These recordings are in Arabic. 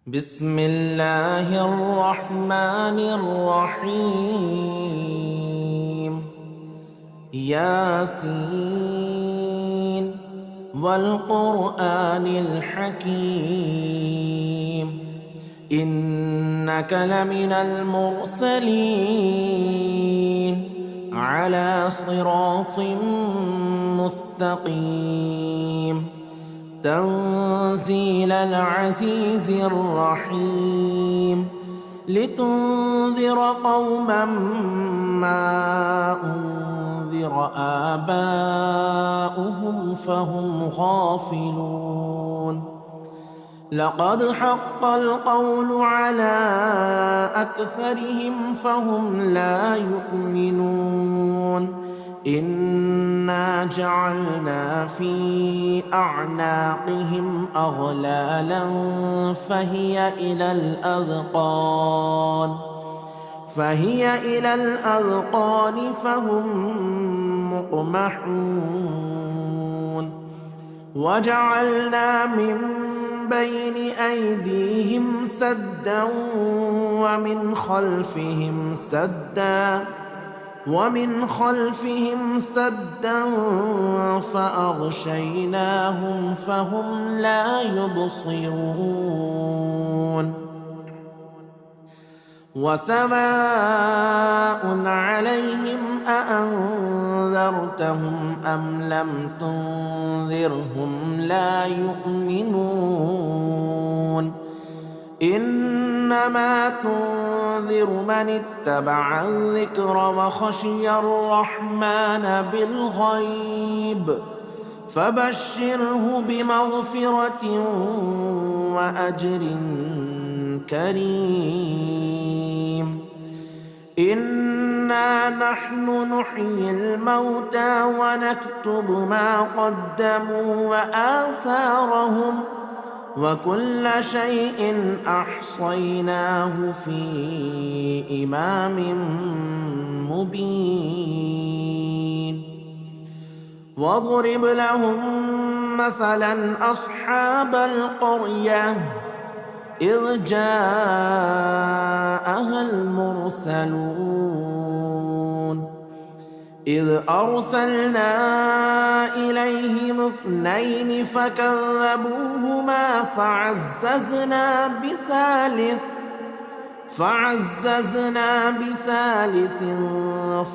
بسم الله الرحمن الرحيم. ياسين والقرآن الحكيم إنك لمن المرسلين على صراط مستقيم تنزيل العزيز الرحيم لتنذر قوما ما أنذر آباؤهم فهم غافلون. لقد حق القول على أكثرهم فهم لا يؤمنون. إنا جعلنا في أعناقهم أغلالا فهي إلى الأذقان فهم مقمحون. وجعلنا من بين أيديهم سدا ومن خلفهم سدا فأغشيناهم فهم لا يبصرون. وسواء عليهم أأنذرتهم أم لم تنذرهم لا يؤمنون. إنما تنذر من اتبع الذكر وخشي الرحمن بالغيب فبشره بمغفرة وأجر كريم. إنا نحن نحيي الموتى ونكتب ما قدموا وآثارهم وكل شيء أحصيناه في إمام مبين. واضرب لهم مثلا أصحاب القرية إذ جاءها المرسلون إذ أرسلنا إليهم 2 فكذبوهما فعززنا بثالث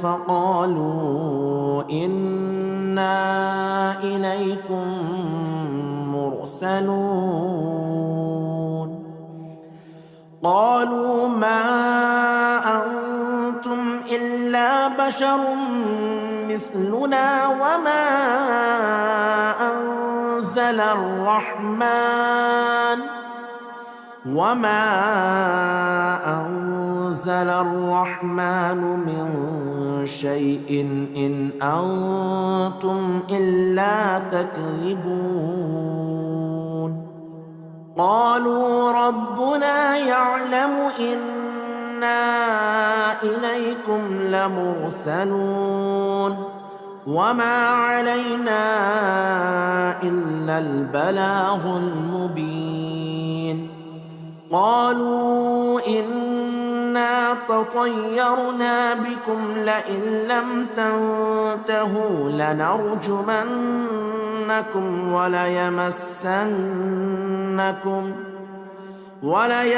فقالوا إنا إليكم مرسلون. قالوا ما أنتم إلا بشر مثلنا وما أنزل الرحمن من شيء إن أنتم إلا تكذبون. قالوا ربنا يعلم إنا إليكم لمرسلون وما علينا إلا البلاغ المبين. قالوا إنا تطيرنا بكم لئن لم تنتهوا لنرجمنكم وليمسنكم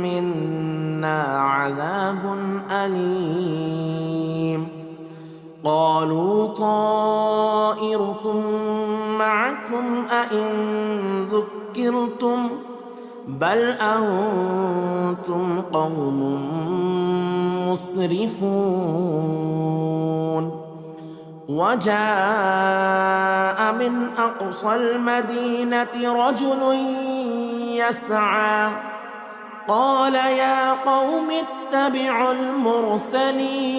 منا عذاب أليم. قالوا طائركم معكم أئن ذكرتم بل أنتم قوم مسرفون. وجاء من أقصى المدينة رجل يسعى قال يا قوم اتبعوا المرسلين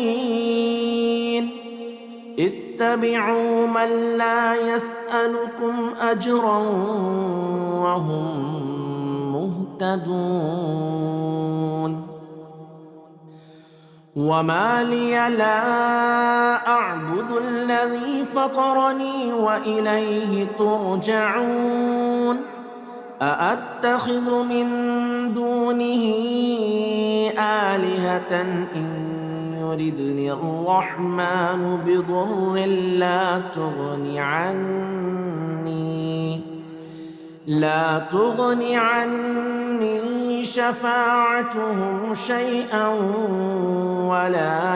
اتبعوا من لا يسألكم أجرا وهم مهتدون. وما لي لا أعبد الذي فطرني وإليه ترجعون أأتخذ من دونه آلهة إن يردني الرحمن بضر لا تغن عني شفاعتهم شيئا ولا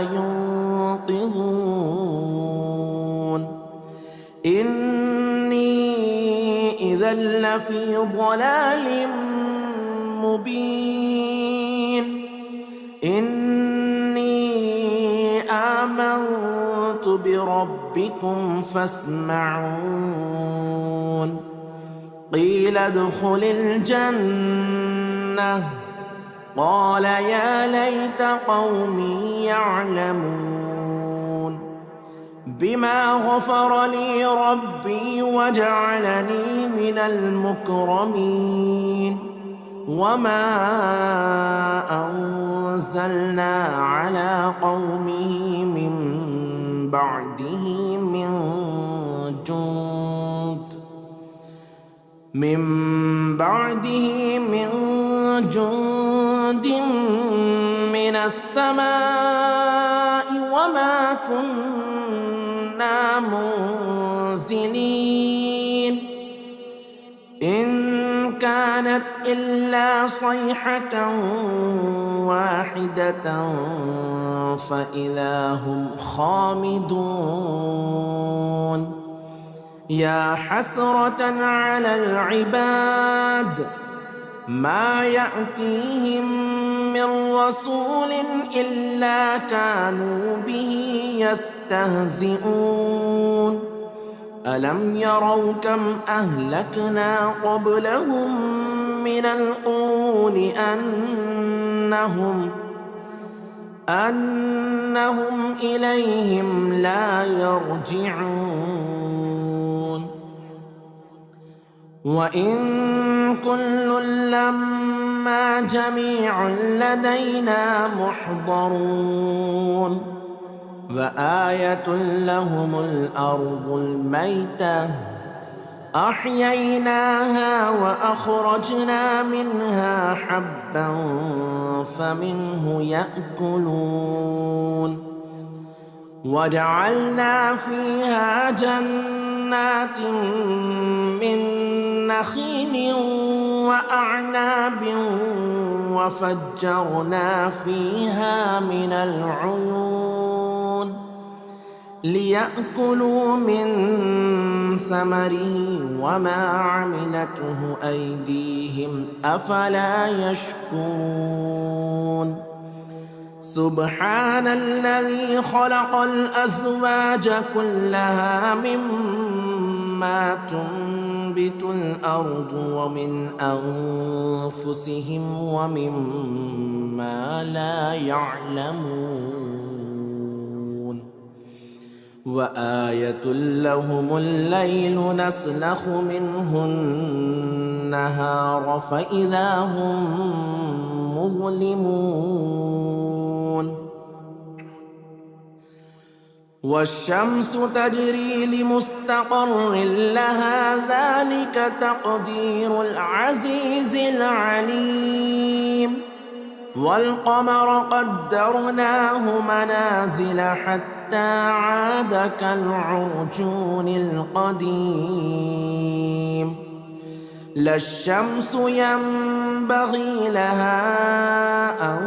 ينقذون إني إذا لفي ضلال مبين إني آمنت بربكم فاسمعون قيل ادخل الجنة قال يا ليت قومي يعلمون بما غفر لي ربي وجعلني من المكرمين وما أنزلنا على قومه من بعده من جند من السماء وما كنا منزلين إن كانت إلا صيحة واحدة فإذا هم خامدون يا حسرة على العباد ما يأتيهم من رسول إلا كانوا به يستهزئون ألم يروا كم أهلكنا قبلهم من القرون أنهم إليهم لا يرجعون وإن كل لما جميع لدينا محضرون وآية لهم الأرض الميتة أحييناها وأخرجنا منها حبا فمنه يأكلون وجعلنا فيها جنات من نخيل وأعناب وفجرنا فيها من العيون ليأكلوا من ثمره وما عملته أيديهم أفلا يشكرون سبحان الذي خلق الأزواج كلها مما تنبت الأرض ومن أنفسهم ومما لا يعلمون وآية لهم الليل نسلخ منه النهار فإذا هم مظلمون والشمس تجري لمستقر لها ذلك تقدير العزيز العليم والقمر قدرناه منازل حتى عاد كالعرجون القديم لا الشمس ينبغي لها أن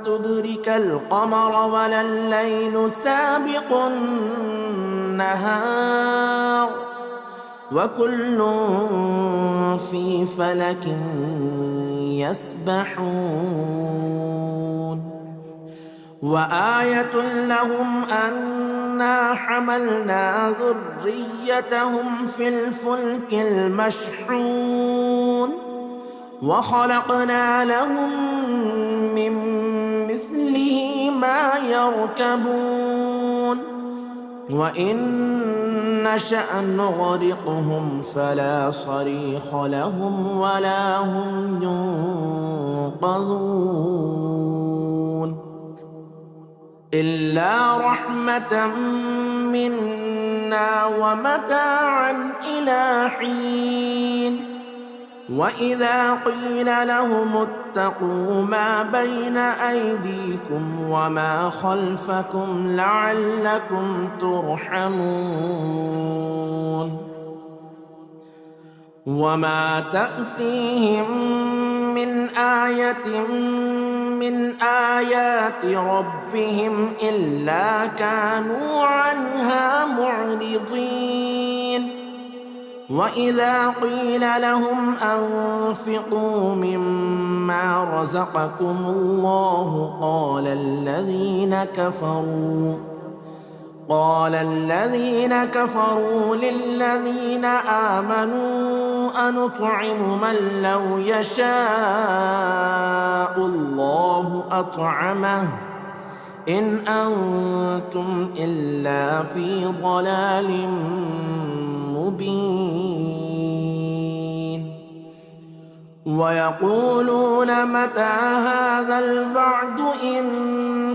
تدرك القمر ولا الليل سابق النهار وكل في فلك يسبحون وآية لهم أنا حملنا ذريتهم في الفلك المشحون وخلقنا لهم من مثله ما يركبون وإن نشأ نغرقهم فلا صريخ لهم ولا هم ينقذون إلا رحمة منا ومتاعا إلى حين وإذا قيل لهم اتقوا ما بين أيديكم وما خلفكم لعلكم ترحمون وما تأتيهم من آية من آيات ربهم إلا كانوا عنها معرضين وإذا قيل لهم أنفقوا مما رزقكم الله قال الذين كفروا للذين آمنوا أنطعم من لو يشاء الله أطعمه إن أنتم إلا في ضلال مبين ويقولون متى هذا الوعد إن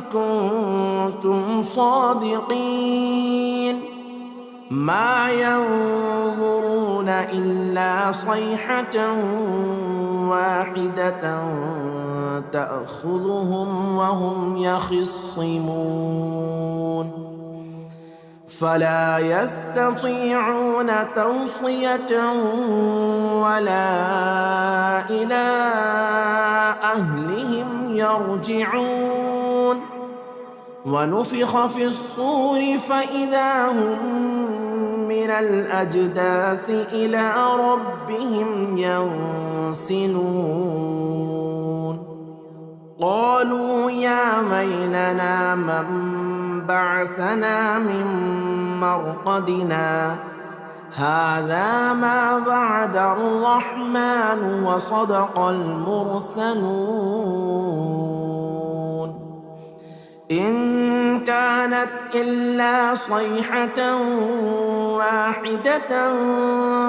كنتم صادقين ما ينظرون إلا صيحة واحدة تأخذهم وهم يخصمون فلا يستطيعون توصية ولا إلى أهلهم يرجعون ونفخ في الصور فإذا هم من الأجداث إلى ربهم ينسلون قالوا يا ويلنا من بعثنا من مرقدنا هذا ما وعد الرحمن وصدق المرسلون إن كانت إلا صيحة واحدة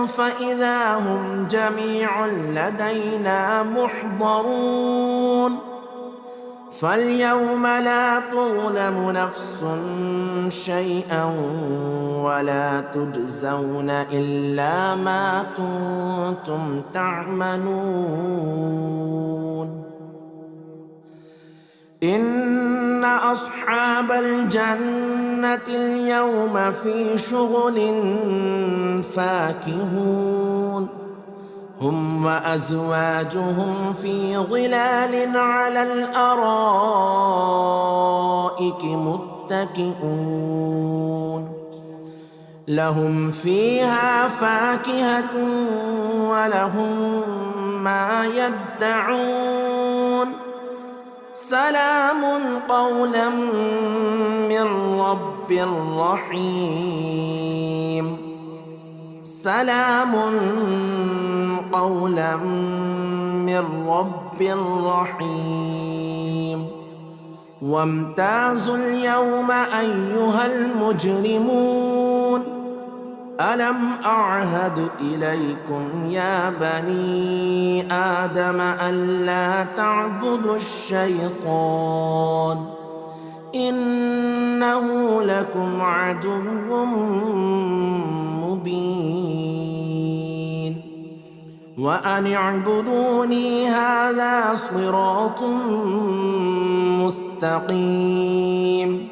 فإذا هم جميع لدينا محضرون فاليوم لا تظلم نفس شيئا ولا تجزون إلا ما كنتم تعملون إن أصحاب الجنة اليوم في شغل فاكهون هم وأزواجهم في ظلال على الأرائك متكئون لهم فيها فاكهة ولهم ما يدعون سلام قولا من رب رحيم سلام قولا من رب رحيم وامتازوا اليوم أيها المجرمون ألم أعهد إليكم يا بني آدم ألا تعبدوا الشيطان إنه لكم عدو مبين وأن اعبدوني هذا صراط مستقيم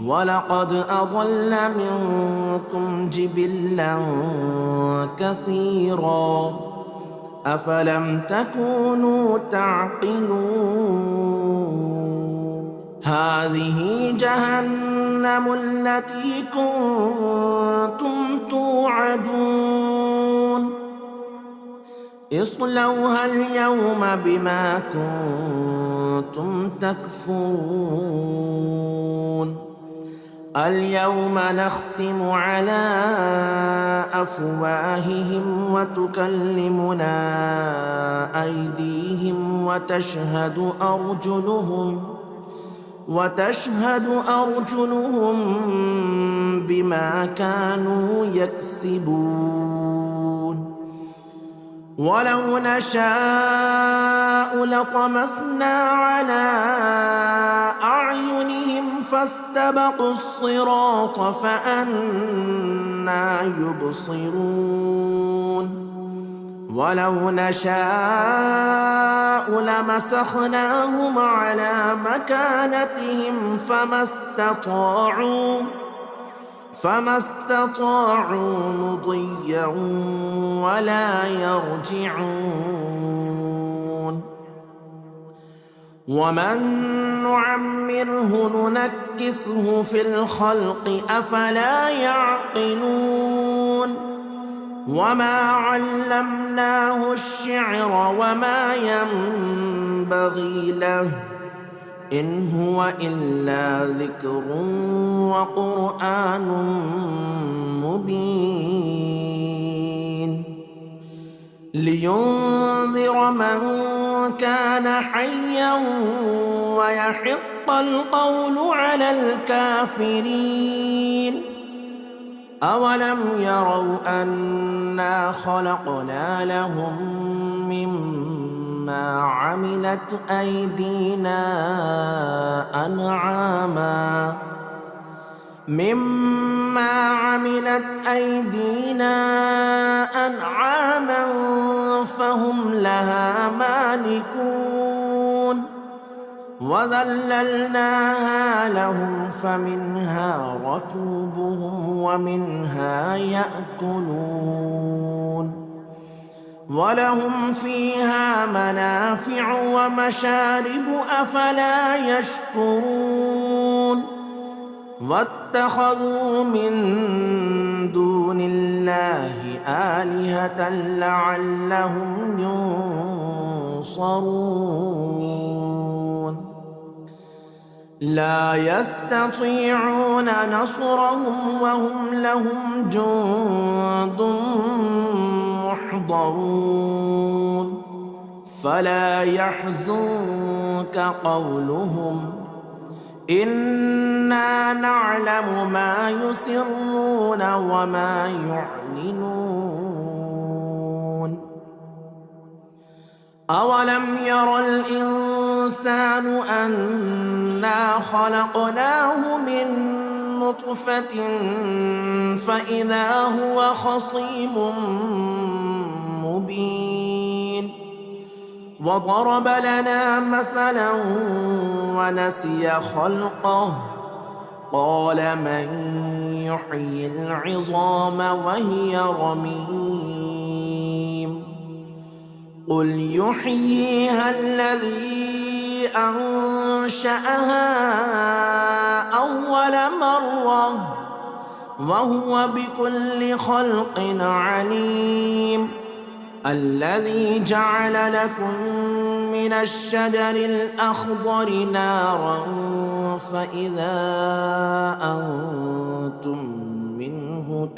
ولقد أضل منكم جبلا كثيرا أفلم تكونوا تعقلون هذه جهنم التي كنتم توعدون اصلوها اليوم بما كنتم تكفرون اليوم نختم على أفواههم وتكلمنا أيديهم وتشهد أرجلهم بما كانوا يكسبون ولو نشاء لطمسنا على أعينهم فاستبقوا الصراط فأنى يبصرون ولو نشاء لمسخناهم على مكانتهم فما استطاعوا مضيا ولا يرجعون. ومن نعمره ننكسه في الخلق أفلا يعقلون. وما علمناه الشعر وما ينبغي له إن هو إلا ذكر وقرآن مبين لينذر من كان حيا ويحق القول على الكافرين. أولم يروا أنا خلقنا لهم مما عملت أيدينا أنعاما فهم لها مالكون. وذللناها لهم فمنها ركوبهم ومنها يأكلون ولهم فيها منافع ومشارب أفلا يشكرون. واتخذوا من دون الله آلهة لعلهم ينصرون. لا يستطيعون نصرهم وهم لهم جند محضرون. فلا يحزنك قولهم إنا نعلم ما يسرون وما يعلنون. أولم ير الإنسان أنا خلقناه من نطفة فإذا هو خصيم مبين. وضرب لنا مثلا ونسي خلقه قال من يحيي العظام وهي رميم. قل يحييها الذي أنشأها أول مرة وهو بكل خلق عليم. الذي جعل لكم من الشجر الأخضر نارا فإذا أنتم منه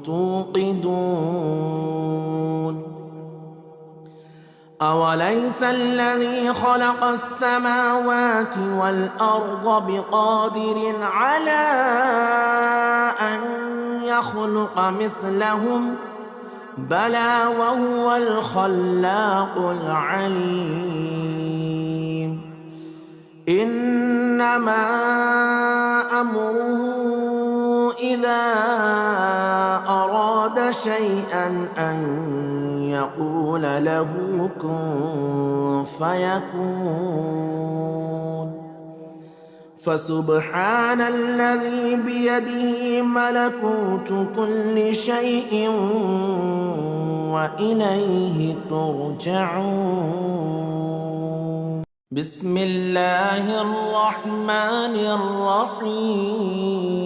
توقدون. أوليس الذي خلق السماوات والأرض بقادر على أن يخلق مثلهم بلى وهو الخلاق العليم. إنما أمره إذا أراد شيئا أن يقول له كن فيكون. فسبحان الذي بيده ملكوت كل شيء وإليه ترجعون. بسم الله الرحمن الرحيم.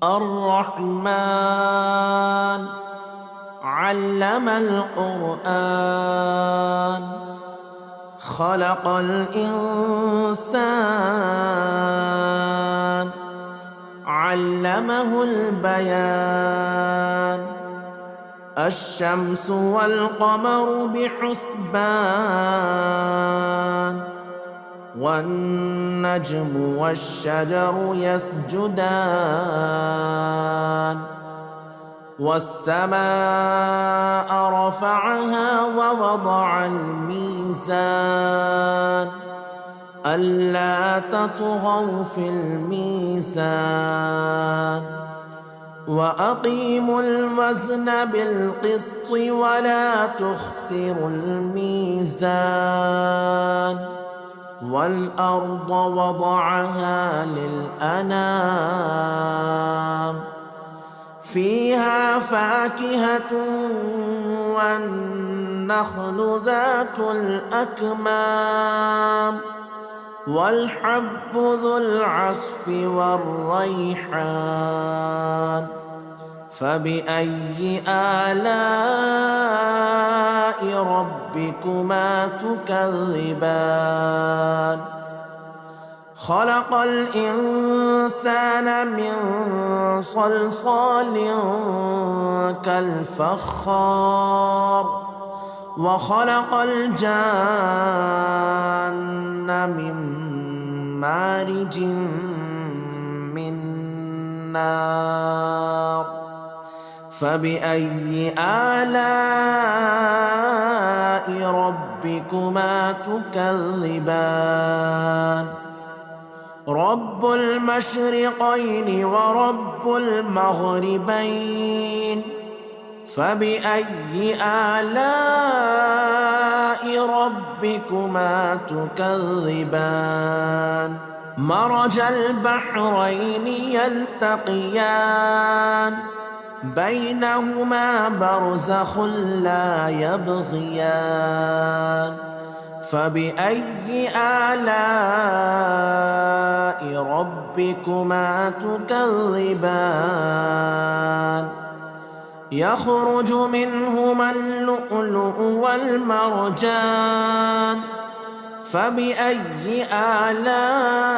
الرحمن علم القرآن خلق الإنسان علمه البيان. الشمس والقمر بحسبان والنجم والشجر يسجدان. والسماء رفعها ووضع الميزان ألا تطغوا في الميزان وأقيموا الوزن بالقسط ولا تخسروا الميزان والأرض وضعها للأنام فيها فاكهة والنخل ذات الأكمام والحب ذو العصف والريحان فبأي آلاء ربكما تكذبان خلق الإنسان من صلصال كالفخار وخلق الجان من مارج من نار فبأي آلاء ربكما تكذبان رب المشرقين ورب المغربين فبأي آلاء ربكما تكذبان مرج البحرين يلتقيان بينهما برزخ لا يبغيان فبأي آلاء ربكما تكذبان يخرج منهما اللؤلؤ والمرجان فبأي آلاء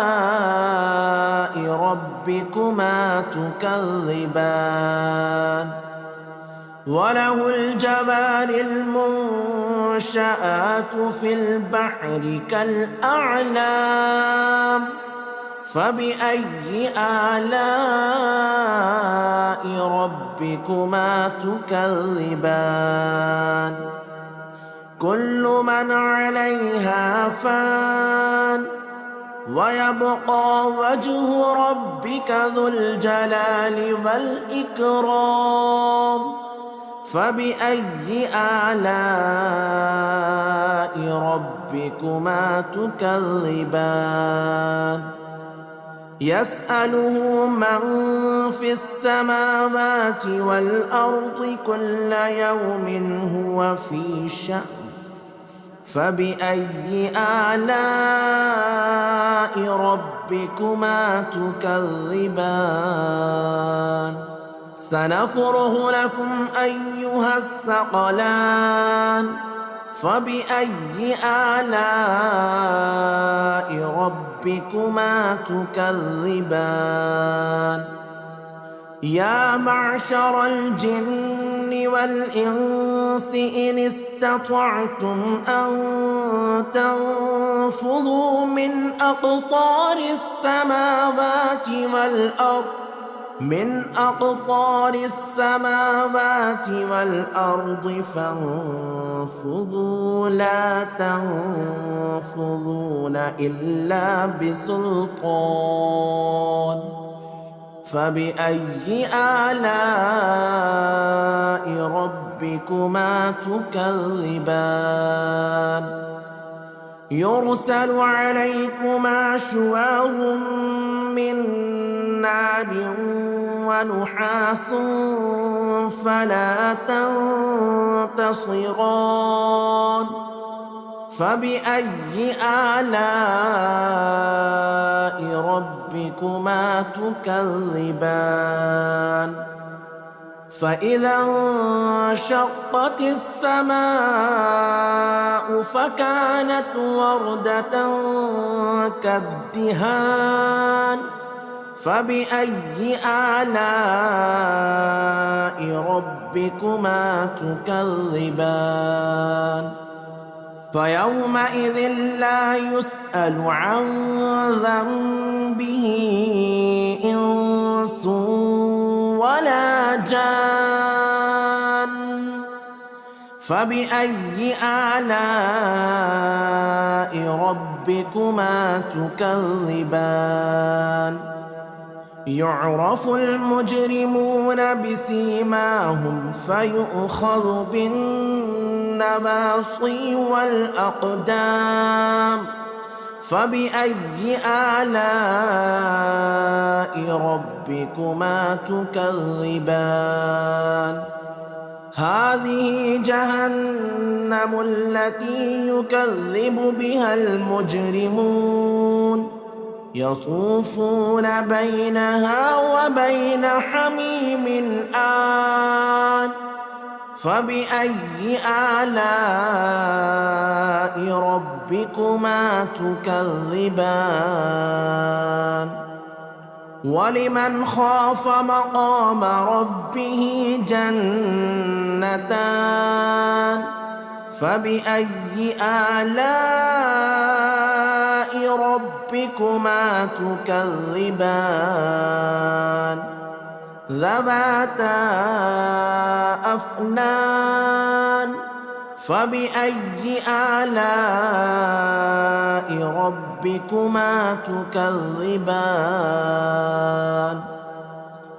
ربكما تكذبان وله الجبال المنشآت في البحر كالأعلام فبأي آلاء ربكما تكذبان كل من عليها فان ويبقى وجه ربك ذو الجلال والإكرام فبأي آلاء ربكما تكذبان يسأله من في السماوات والأرض كل يوم هو في شأن فبأي آلاء ربكما تكذبان سنفرغ لكم أيها الثقلان فبأي آلاء ربكما تكذبان يا معشر الجن والإنس إن استطعتم أن تنفذوا من أقطار السماوات والأرض فانفذوا لا تنفذون إلا بسلطان فبأي آلاء ربكما تكذبان يرسل عليكما شواظ من نار ونحاس فلا تنتصران فبأي آلاء ربكما تكذبان فإذا انشقت السماء فكانت وردة كالدهان فبأي آلاء ربكما تكذبان فيومئذ لا يسأل عن ذنبه إنس ولا جان فبأي آلاء ربكما ربكما تكذبان يعرف المجرمون بسيماهم فيؤخذ بالنواصي والأقدام فبأي آلاء ربكما تكذبان هذه جهنم التي يكذب بها المجرمون يطوفون بينها وبين حميم آن فبأي آلاء ربكما تكذبان ولمن خاف مقام ربه جنتان فبأي آلاء ربكما تكذبان ذواتا أفنان فبأي آلاء ربكما تكذبان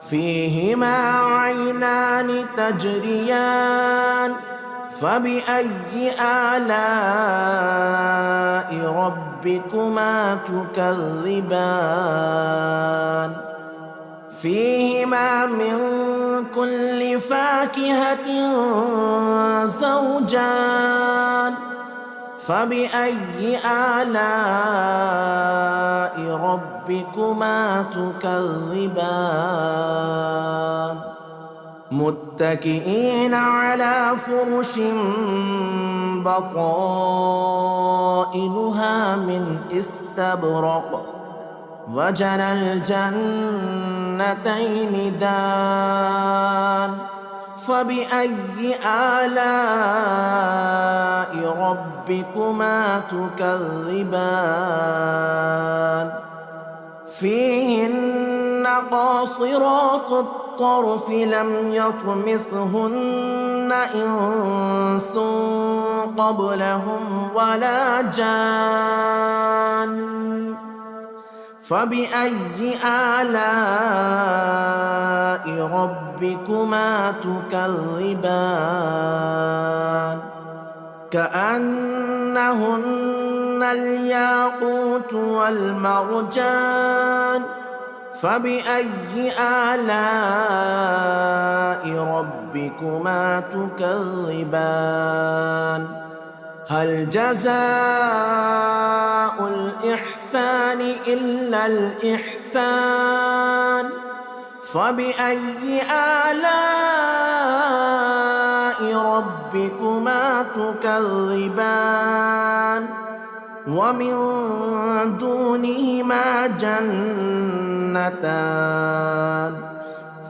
فيهما عينان تجريان فبأي آلاء ربكما تكذبان فيهما من كل فاكهة زوجان فبأي آلاء ربكما تكذبان متكئين على فرش بطائنها من استبرق وجنى الجنتين دان فبأي آلاء ربكما تكذبان فيهن قاصرات الطرف لم يطمثهن إنس قبلهم ولا جان فبأي آلاء ربكما تكذبان كأنهن الياقوت والمرجان فبأي آلاء ربكما تكذبان هل جزاء الإحسان إلا الإحسان فبأي آلاء ربكما تكذبان ومن دونهما جنتان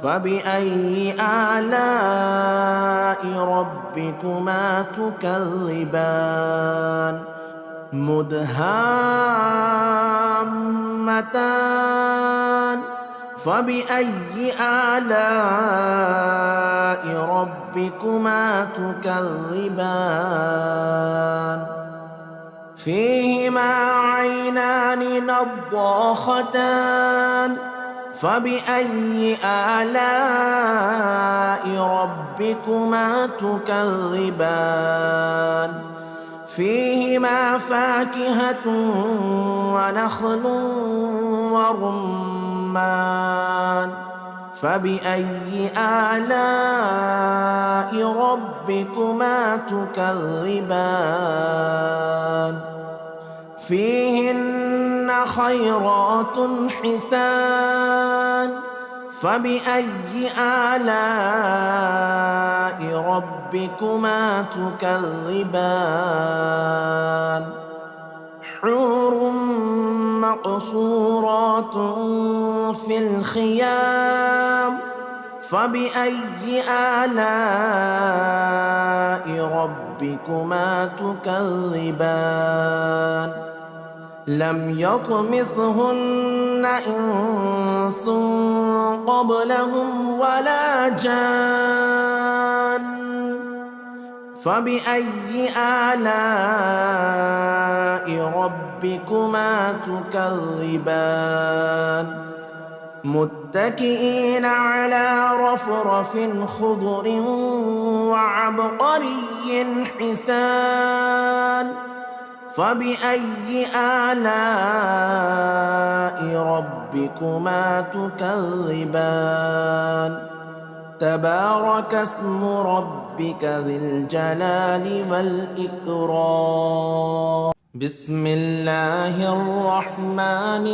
فبأي آلاء ربكما تكذبان مدهامتان فبأي آلاء ربكما تكذبان فيهما عينان نضاختان فبأي آلاء ربكما تكذبان فيهما فاكهة ونخل ورمان فبأي آلاء ربكما تكذبان فيهن خيرات حسان فبأي آلاء ربكما تكذبان حور مقصورات في الخيام فبأي آلاء ربكما تكذبان لم يطمثهن إنس قبلهم ولا جان فبأي آلاء ربكما ربكما تكذبان متكئين على رفرف خضر وعبقري حسان فبأي آلاء ربكما تكذبان تبارك اسم ربك ذي الجلال والإكرام بسم الله الرحمن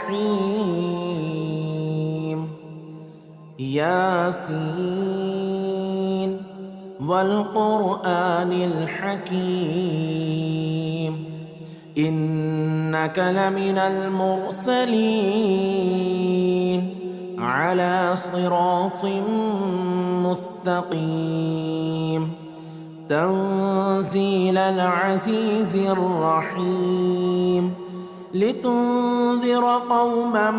الرحيم ياسين والقرآن الحكيم إنك لمن المرسلين على صراط مستقيم تنزيل العزيز الرحيم لتنذر قوما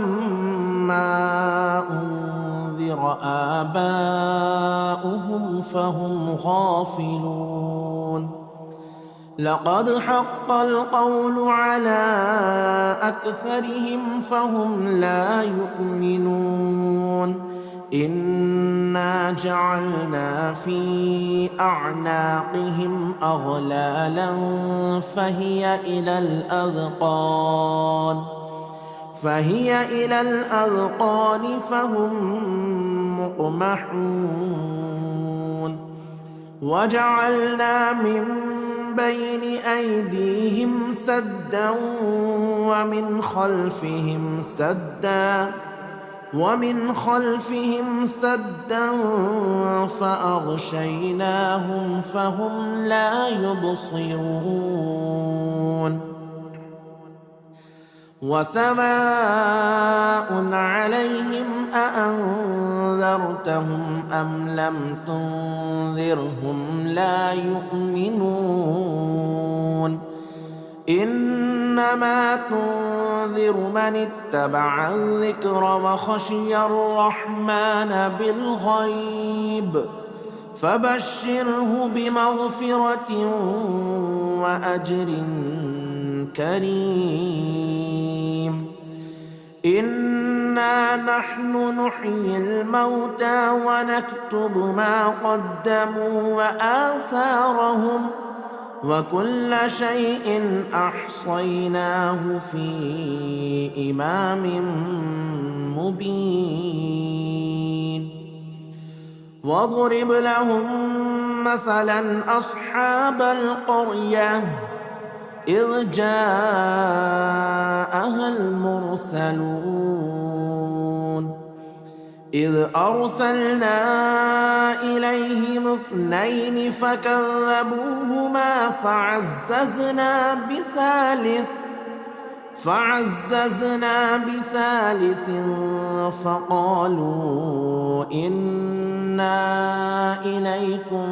ما أنذر آباؤهم فهم غافلون لقد حق القول على أكثرهم فهم لا يؤمنون إنا جعلنا في أعناقهم أغلالا فهي إلى الأذقان فهم مقمحون وجعلنا من بين أيديهم سدا ومن خلفهم سدا فأغشيناهم فهم لا يبصرون وسواء عليهم أأنذرتهم أم لم تنذرهم لا يؤمنون إنما تنذر من اتبع الذكر وخشي الرحمن بالغيب فبشره بمغفرة وأجر كريم إنا نحن نحيي الموتى ونكتب ما قدموا وآثارهم وكل شيء أحصيناه في إمام مبين واضرب لهم مثلا أصحاب القرية إذ جاءها المرسلون إذ أرسلنا إليهم 2 فكذبوهما فعززنا بثالث فقالوا إنا إليكم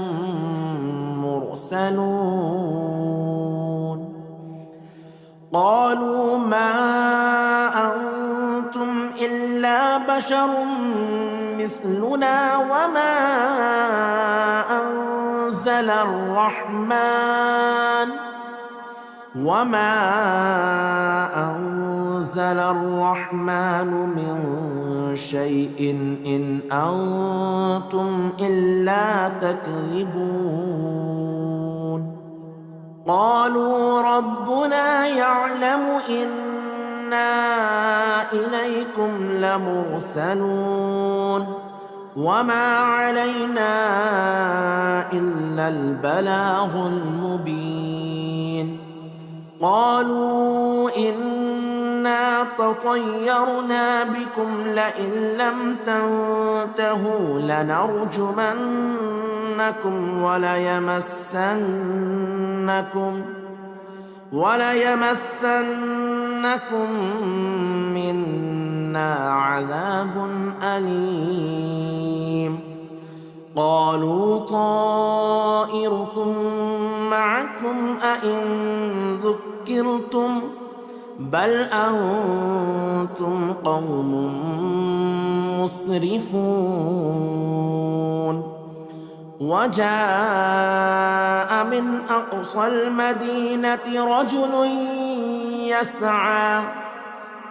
مرسلون قالوا ما أنتم إلا بشر مثلنا وما أنزل الرحمن من شيء إن أنتم إلا تكذبون قالوا ربنا يعلم إنا إليكم لمرسلون وما علينا إلا البلاغ المبين قالوا إنا تطيرنا بكم لئن لم تنتهوا لنرجمنكم وليمسنكم منا عذاب أليم قالوا طائركم معكم أئن ذكرتم بل أنتم قوم مسرفون وجاء من أقصى المدينة رجل يسعى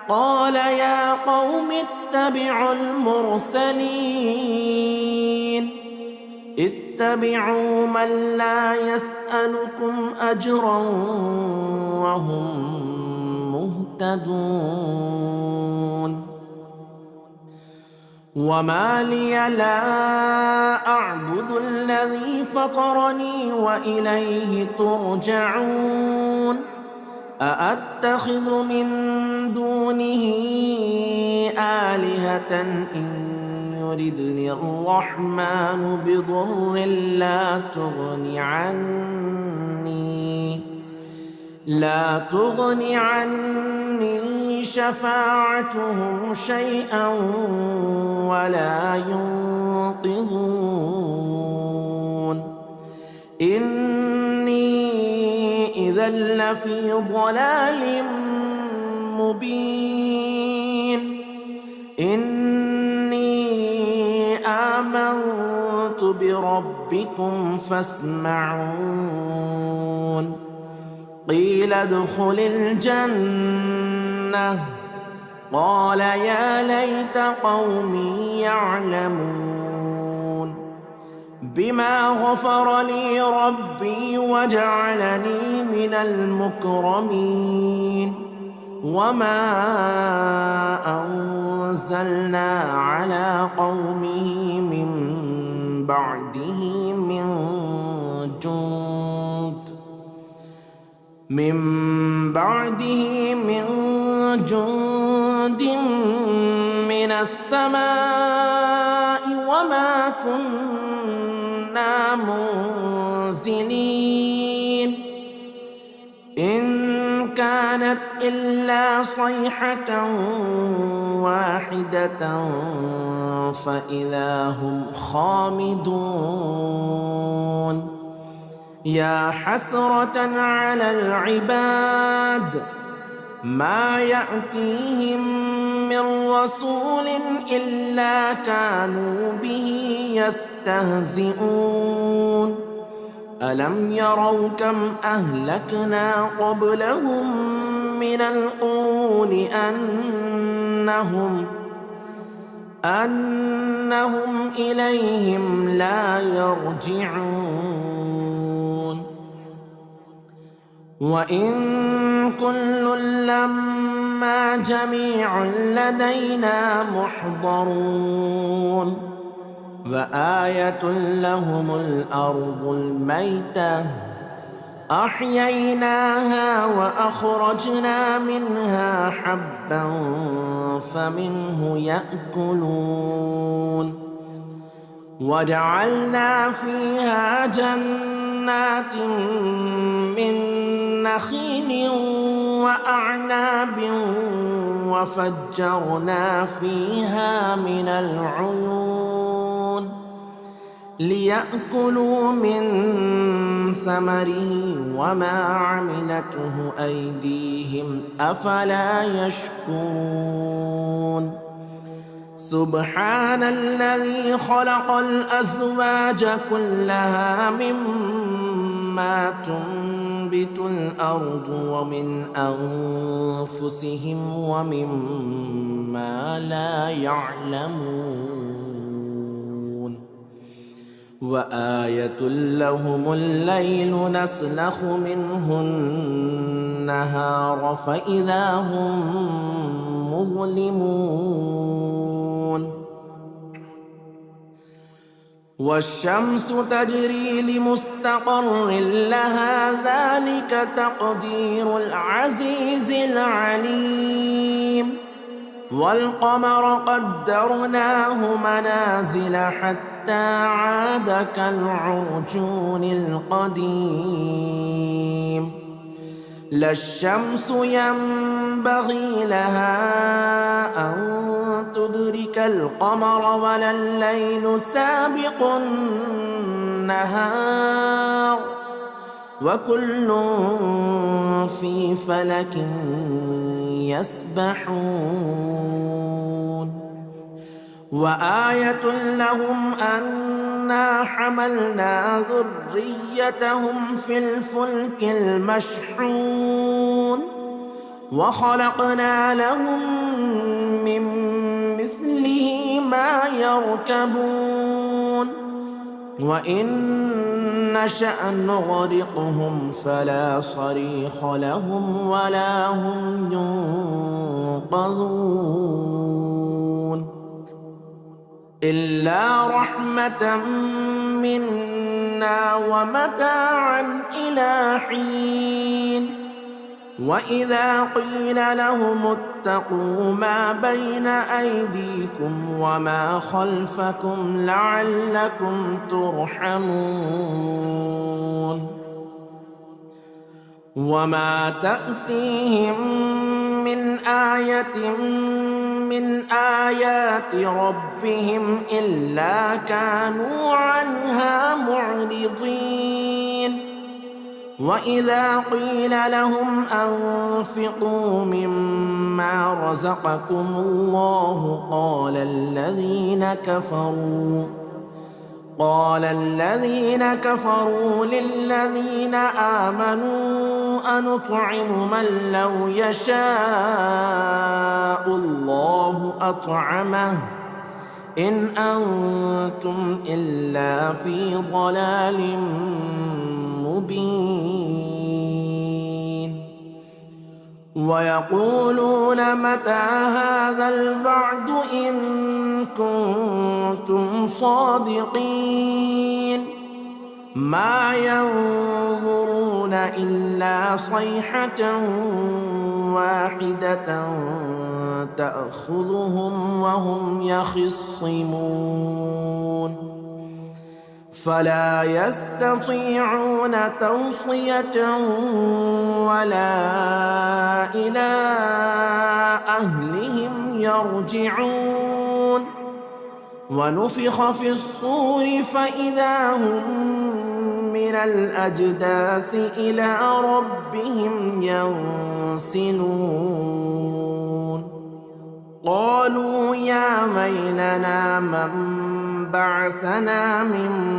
قال يا قوم اتبعوا المرسلين اتبعوا من لا يسألكم أجرا وهم مهتدون وما لي لا أعبد الذي فطرني وإليه ترجعون أأتخذ من دونه آلهة إن يردني الرحمن بضر لا تغني عني شفاعتهم شيئا ولا ينقذون إني إذا لفي ضلال مبين إني آمنت بربكم فاسمعون قيل ادخل الجنة قال يا ليت قومي يعلمون بما غفر لي ربي وجعلني من المكرمين وما أنزلنا على قومه من بعده من جند من السماء وما كنا منزلين إن كانت إلا صيحة واحدة فإذا هم خامدون يا حسرة على العباد ما يأتيهم من رسول إلا كانوا به يستهزئون ألم يروا كم أهلكنا قبلهم من القرون أنهم إليهم لا يرجعون وإن كل لما جميع لدينا محضرون وآية لهم الأرض الميتة أحييناها وأخرجنا منها حبا فمنه يأكلون وجعلنا فيها جنات من نخيل وأعناب وفجرنا فيها من العيون ليأكلوا من ثمره وما عملته أيديهم أفلا يشكرون سبحان الذي خلق الأزواج كلها مما تنبت الأرض ومن أنفسهم ومما لا يعلمون وآية لهم الليل نسلخ منه النهار فإذا هم مظلمون والشمس تجري لمستقر لها ذلك تقدير العزيز العليم والقمر قدرناه منازل حتى عاد كالعرجون القديم لا الشمس ينبغي لها أن تدرك القمر ولا الليل سابق النهار وكل في فلك يسبحون وآية لهم أنا حملنا ذريتهم في الفلك المشحون وخلقنا لهم من مثله ما يركبون وإن نشأ نغرقهم فلا صريخ لهم ولا هم ينقذون إلا رحمة منا ومتاعا إلى حين وإذا قيل لهم اتقوا ما بين أيديكم وما خلفكم لعلكم ترحمون وما تأتيهم من آية من آيات ربهم إلا كانوا عنها معرضين وإذا قيل لهم أنفقوا مما رزقكم الله قال الذين كفروا للذين آمنوا أنطعم من لو يشاء الله أطعمه إن أنتم إلا في ضلال مبين ويقولون متى هذا الوعد إن كنتم صادقين ما ينظرون إلا صيحة واحدة تأخذهم وهم يخصمون فلا يستطيعون توصية ولا إلى أهلهم يرجعون ونفخ في الصور فإذا هم من الأجداث إلى ربهم ينسلون قالوا يا ويلنا من بعثنا من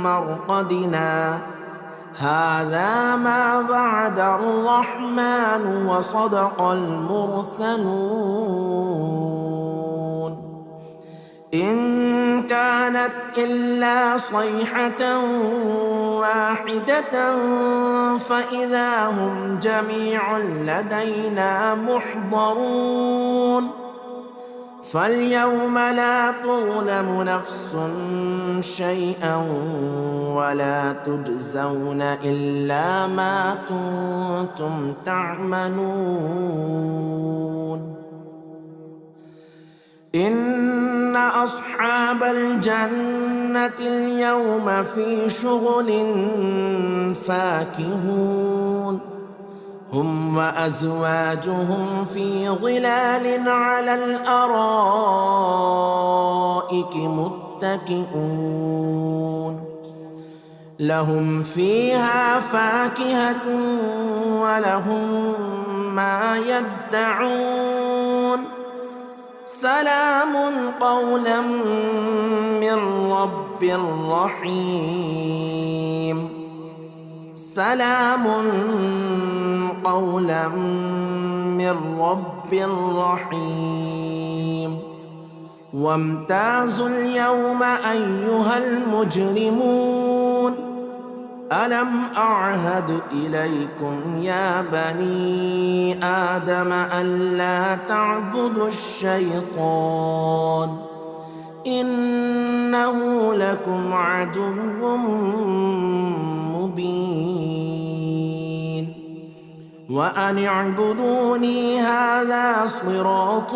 مرقدنا هذا ما وعد الرحمن وصدق المرسلون إن كانت إلا صيحة واحدة فإذا هم جميع لدينا محضرون فاليوم لا تظلم نفس شيئا ولا تجزون إلا ما كنتم تعملون إن أصحاب الجنة اليوم في شغل فاكهون هم وأزواجهم في ظلال على الأرائك متكئون لهم فيها فاكهة ولهم ما يدعون سلام قولا من رب رحيم سلام قولا من رب رحيم وامتازوا اليوم أيها المجرمون ألم أعهد إليكم يا بني آدم ألا تعبدوا الشيطان إنه لكم عدو مبين وأن اعبدوني هذا صراط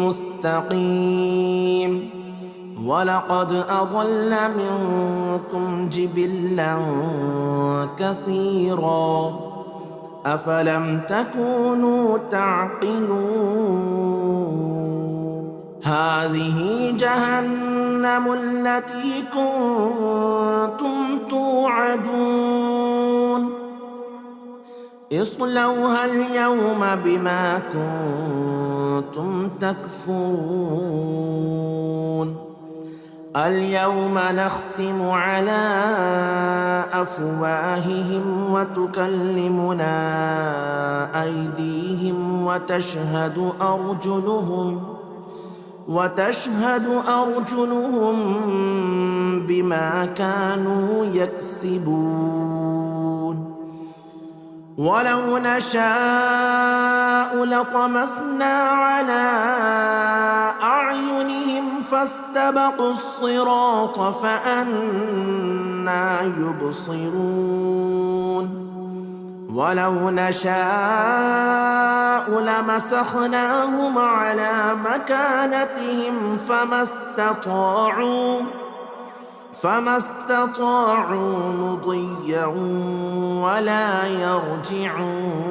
مستقيم ولقد أضل منكم جبلا كثيرا أفلم تكونوا تعقلون هذه جهنم التي كنتم توعدون اصلوها اليوم بما كنتم تكفرون اليوم نختم على أفواههم وتكلمنا أيديهم وتشهد أرجلهم بما كانوا يكسبون ولو نشاء لطمسنا على أعينهم فاستبقوا الصراط فأنى يبصرون ولو نشاء لمسخناهم على مكانتهم فما استطاعوا مضيا ولا يرجعون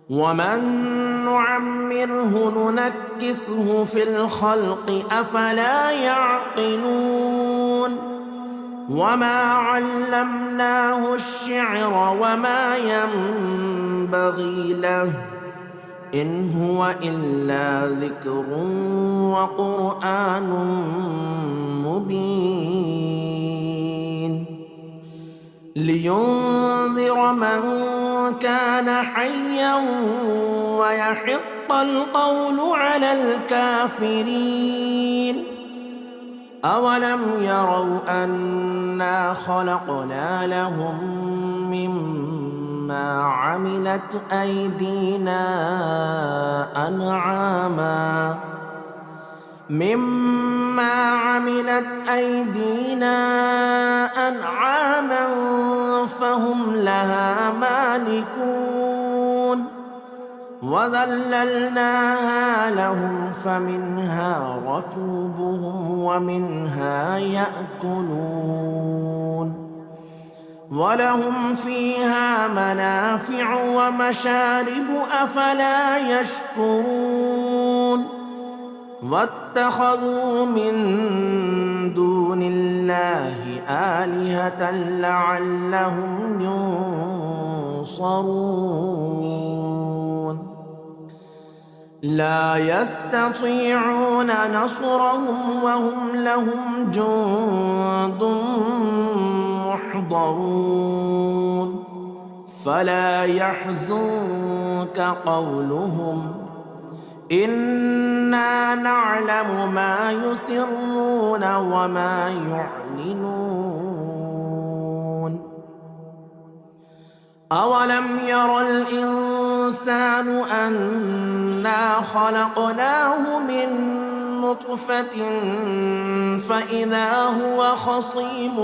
ومن نعمره ننكسه في الخلق أفلا يعقلون وما علمناه الشعر وما ينبغي له إن هو إلا ذكر وقرآن مبين لينذر من كان حيا ويحق القول على الكافرين أولم يروا أنا خلقنا لهم مما عملت أيدينا أنعاما فهم لها مالكون وذللناها لهم فمنها ركوبهم ومنها يأكلون ولهم فيها منافع ومشارب أفلا يشكرون واتخذوا من دون الله آلهة لعلهم ينصرون لا يستطيعون نصرهم وهم لهم جند محضرون فلا يحزنك قولهم إنا نعلم ما يسرون وما يعلنون أولم ير الإنسان أنا خلقناه من نطفة فإذا هو خصيم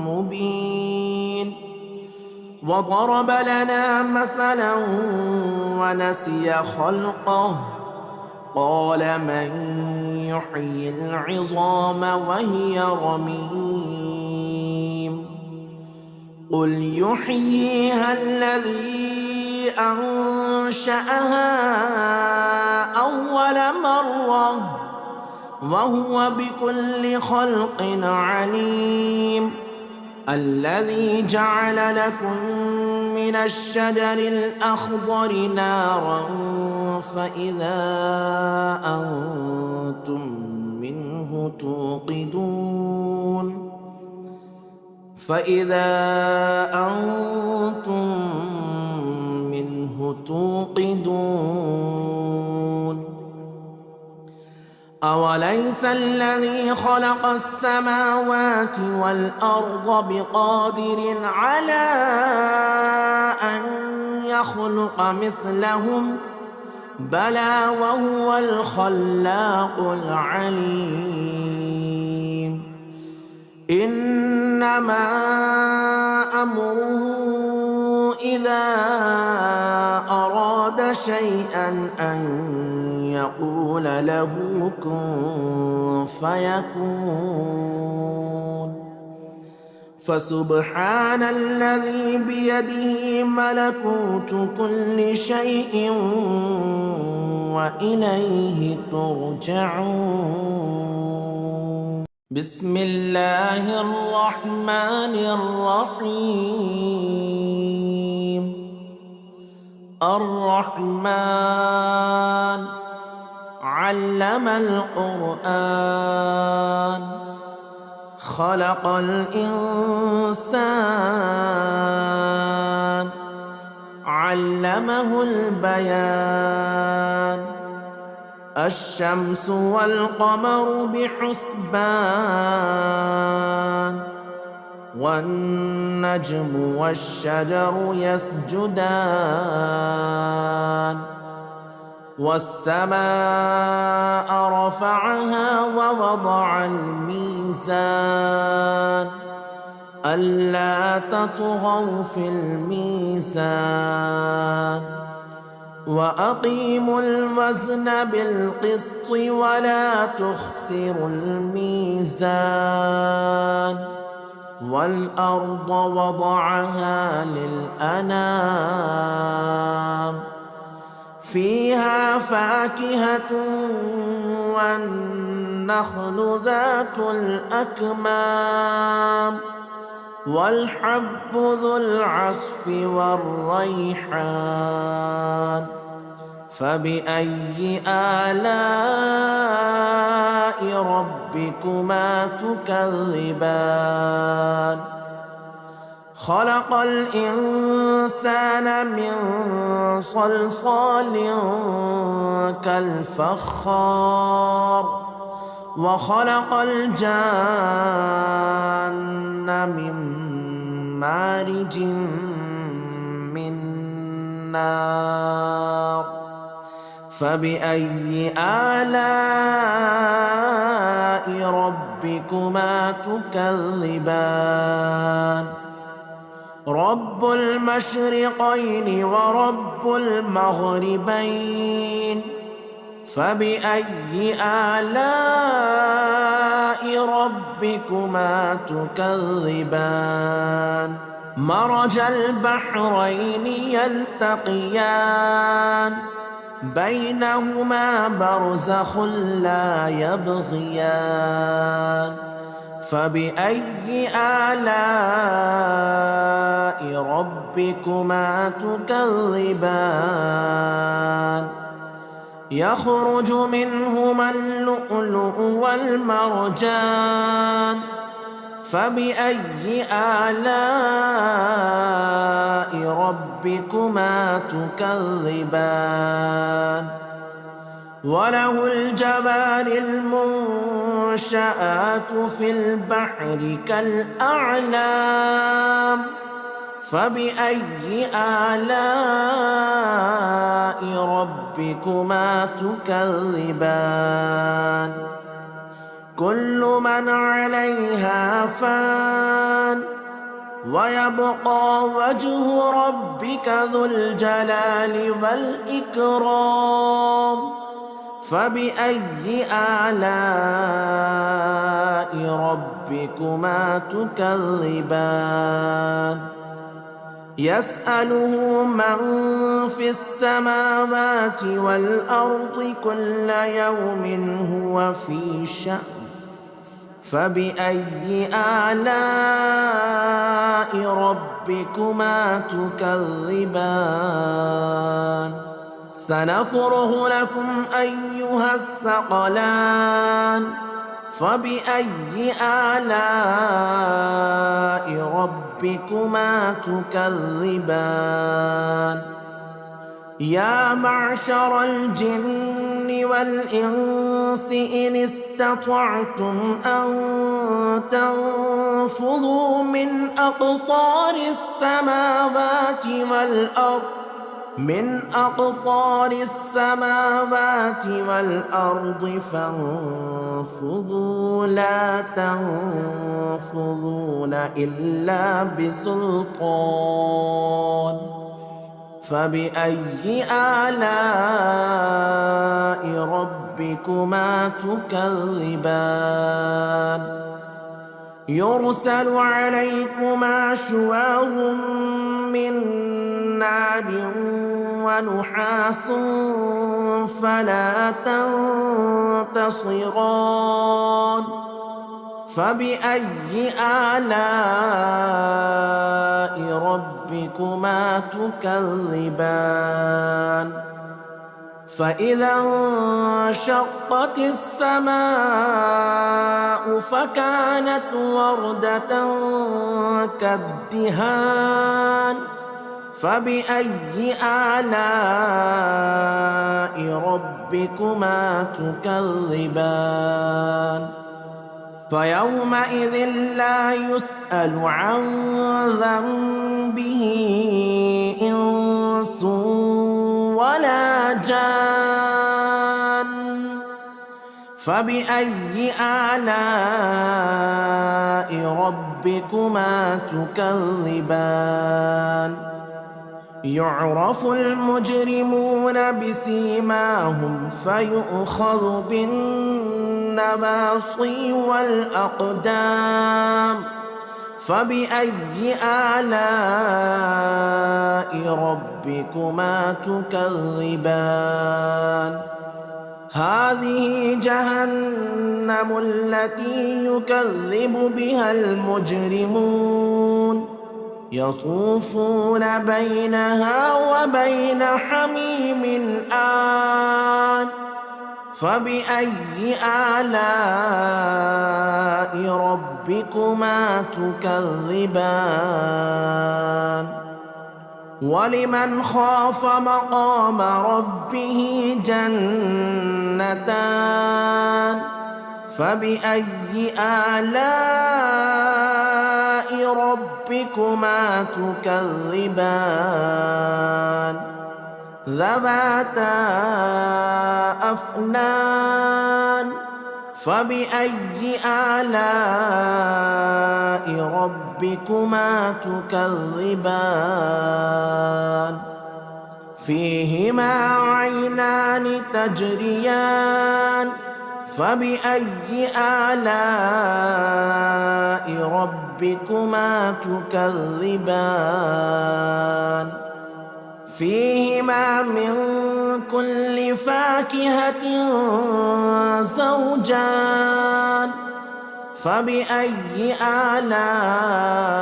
مبين وضرب لنا مثلا ونسي خلقه قال من يحيي العظام وهي رميم قل يحييها الذي أنشأها أول مرة وهو بكل خلق عليم الذي جعل لكم من الشجر الأخضر نارا فإذا أنتم منه توقدون أوليس الذي خلق السماوات والأرض بقادر على أن يخلق مثلهم بلى وهو الخلاق العليم إنما أمره إذا أراد شيئا أن يقول له كن فيكون فسبحان الذي بيده ملكوت كل شيء وإليه ترجعون بسم الله الرحمن الرحيم الرحمن علم القرآن خلق الإنسان علمه البيان الشمس والقمر بحسبان والنجم والشجر يسجدان والسماء رفعها ووضع الميزان ألا تطغوا في الميزان وأقيموا الوزن بالقسط ولا تخسروا الميزان والأرض وضعها للأنام فيها فاكهة والنخل ذات الأكمام والحب ذو العصف والريحان فبأي آلاء ربكما تكذبان خلق الإنسان من صلصال كالفخار وخلق الجان من مارج من نار فبأي آلاء ربكما تكذبان رب المشرقين ورب المغربين فبأي آلاء ربكما تكذبان مرج البحرين يلتقيان بينهما برزخ لا يبغيان فبأي آلاء ربكما تكذبان يخرج منهما اللؤلؤ والمرجان فبأي آلاء ربكما تكذبان وله الجوار المنشآت في البحر كالأعلام فبأي آلاء ربكما تكذبان كل من عليها فان ويبقى وجه ربك ذو الجلال والإكرام فبأي آلاء ربكما تكذبان يسأله من في السماوات والأرض كل يوم هو في شأن فبأي آلاء ربكما تكذبان سنفرغ لكم أيها الثقلان فبأي آلاء ربكما تكذبان يا معشر الجن والإنس إن استطعتم أن تنفذوا من أقطار السماوات والأرض فانفذوا لا تنفذون إلا بسلطان فبأي آلاء ربكما تكذبان يرسل عليكما شواظ من نار ونحاس فلا تنتصران فبأي آلاء ربكما تكذبان فإذا انشقت السماء فكانت وردة كالدهان فبأي آلاء ربكما تكذبان فيومئذ لا يسأل عن ذنبه إنس ولا جان فبأي آلاء ربكما تكذبان يعرف المجرمون بسيماهم فيؤخذ بالنواصي والأقدام فبأي آلاء ربكما تكذبان هذه جهنم التي يكذب بها المجرمون يطوفون بينها وبين حميم آن فبأي آلاء ربكما تكذبان ولمن خاف مقام ربه جنتان فبأي آلاء ربكما تكذبان ذواتا أفنان فبأي آلاء ربكما تكذبان فيهما عينان تجريان فبأي آلاء ربكما تكذبان فيهما من كل فاكهة زوجان فبأي آلاء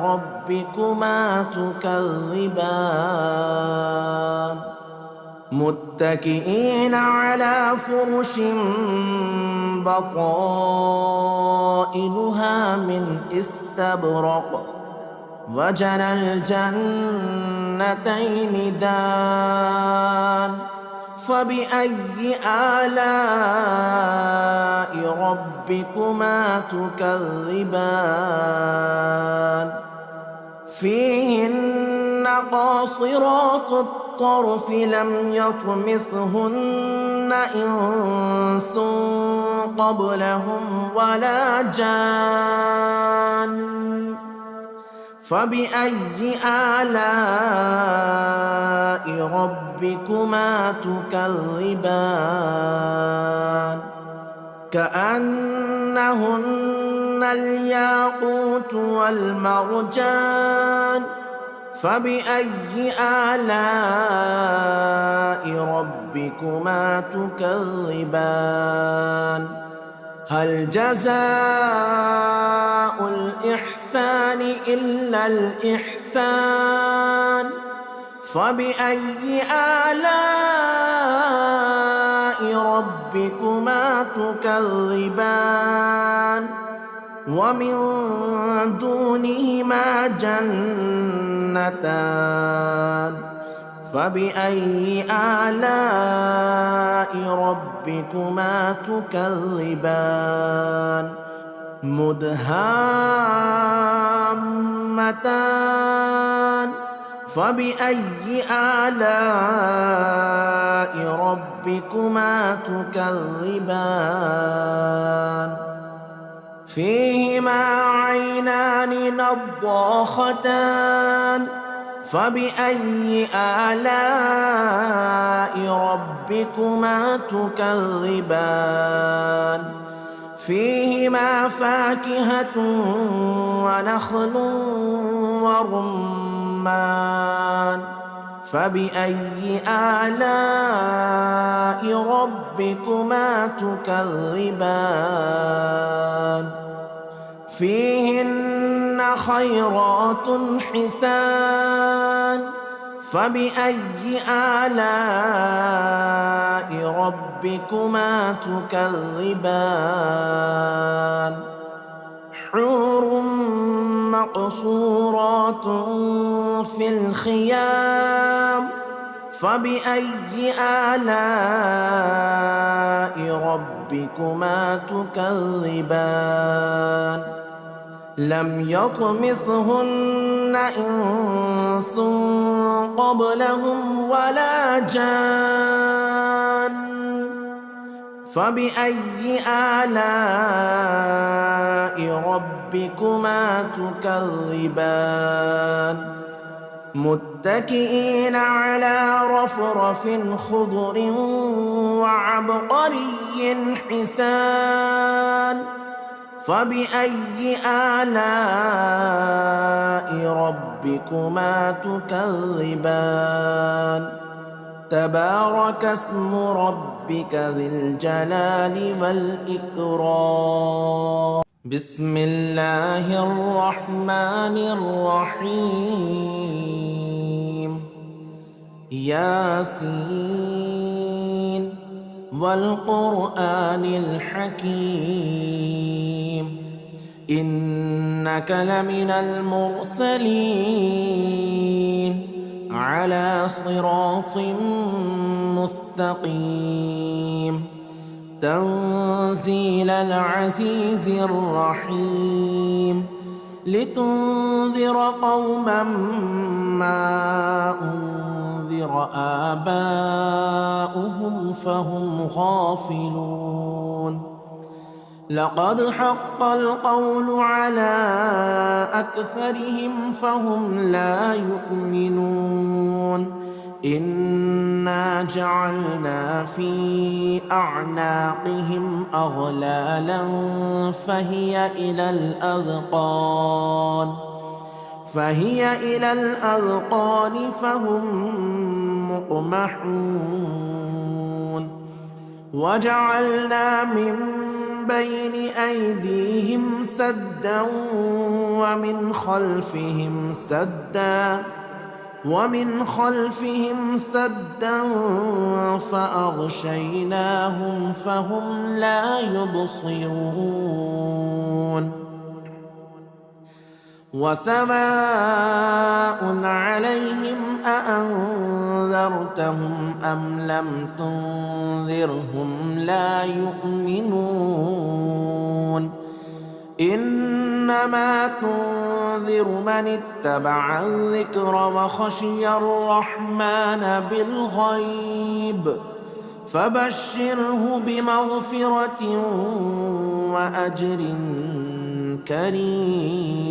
ربكما تكذبان متكئين على فرش بطائنها من استبرق وجنى الجنتين دان فبأي آلاء ربكما تكذبان فيهن قاصرات الطرف لم يطمثهن إنس قبلهم ولا جان فبأي آلاء ربكما تكذبان كأنهن الياقوت والمرجان فبأي آلاء ربكما تكذبان هل جزاء الإحسان إلا الإحسان فبأي آلاء ربكما تكذبان ومن دونهما جنتان فبأي آلاء ربكما تكذبان مدهامتان فبأي آلاء ربكما تكذبان فيهما عينان نضاختان فبأي آلاء ربكما تكذبان فيهما فاكهة ونخل ورمان فبأي آلاء ربكما تكذبان فيهن خيرات حسان فبأي آلاء ربكما تكذبان حور مقصورات في الخيام فبأي آلاء ربكما تكذبان لم يطمثهن إنس قبلهم ولا جان فبأي آلاء ربكما تكذبان متكئين على رفرف خضر وعبقري حسان فبأي آلاء ربكما تكذبان تبارك اسم ربك ذي الجلال والإكرام بسم الله الرحمن الرحيم ياسين والقرآن الحكيم إنك لمن المرسلين على صراط مستقيم تنزيل العزيز الرحيم لتنذر قوما ما أنذر آباؤهم فهم غافلون لقد حق القول على أكثرهم فهم لا يؤمنون إنا جعلنا في أعناقهم أغلالا فهي إلى الأذقان فهم مقمحون وجعلنا من بين أيديهم سدا ومن خلفهم سدا فأغشيناهم فهم لا يبصرون وسواء عليهم أأنذرتهم أم لم تنذرهم لا يؤمنون إنما تنذر من اتبع الذكر وخشي الرحمن بالغيب فبشره بمغفرة وأجر كريم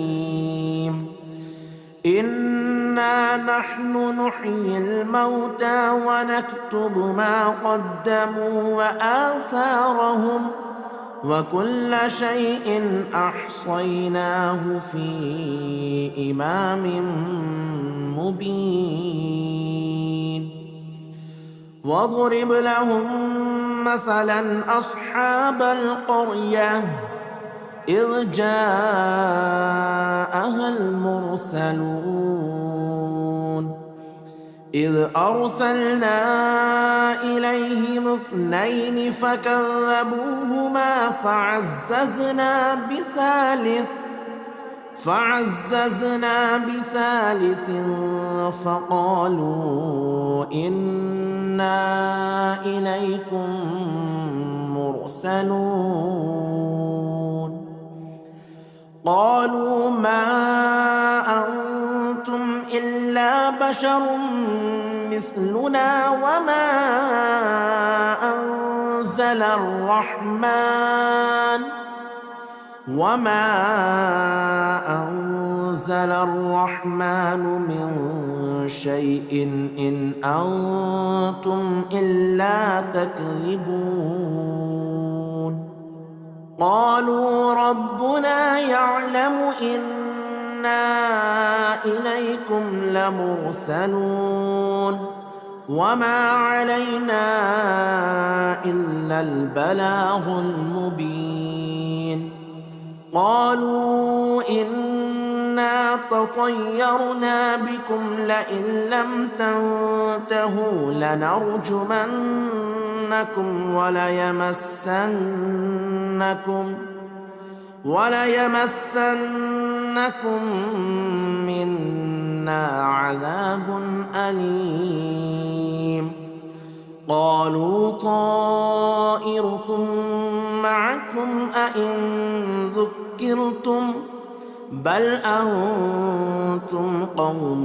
إنا نحن نحيي الموتى ونكتب ما قدموا وآثارهم وكل شيء أحصيناه في إمام مبين واضرب لهم مثلا أصحاب القرية إذ جاءها المرسلون إذ أرسلنا إليهم 2 فكذبوهما فعززنا بثالث فقالوا إنا إليكم مرسلون قالوا ما أنتم إلا بشر مثلنا وما أنزل الرحمن من شيء إن أنتم إلا تكذبون قالوا ربنا يعلم إنا إليكم لمرسلون وما علينا إلا البلاغ المبين قالوا إنا إنا تطيرنا بكم لئن لم تنتهوا لنرجمنكم وليمسنكم منا عذاب أليم. قالوا طائركم معكم أئن ذكرتم بل أنتم قوم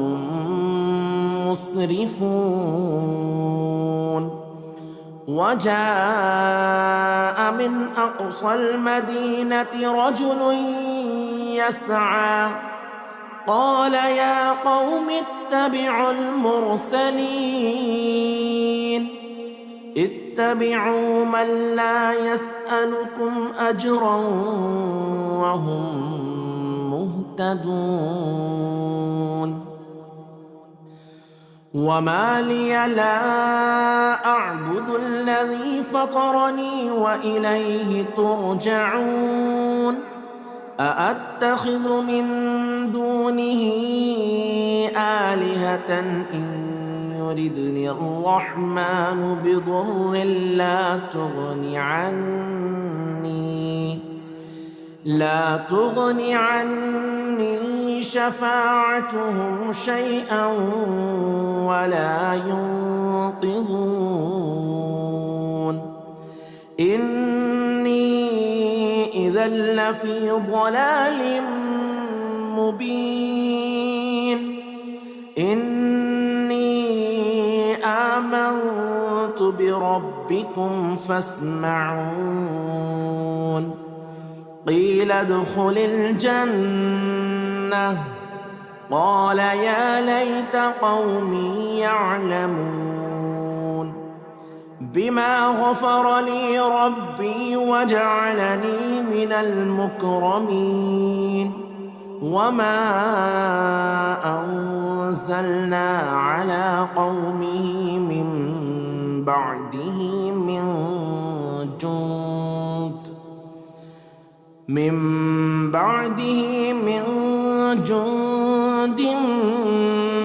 مسرفون. وجاء من أقصى المدينة رجل يسعى قال يا قوم اتبعوا المرسلين اتبعوا من لا يسألكم أجرا وهم مهتدون. وما لي لا أعبد الذي فطرني وإليه ترجعون. أأتخذ من دونه آلهة إن يردني الرحمن بضر لا تغني عني شفاعتهم شيئا ولا ينقذون. إني إذا لفي ضلال مبين. إني آمنت بربكم فاسمعون. قيل ادخل الجنة قال يا ليت قومي يعلمون بما غفر لي ربي وجعلني من المكرمين. وما أنزلنا على قومه من بعده من جند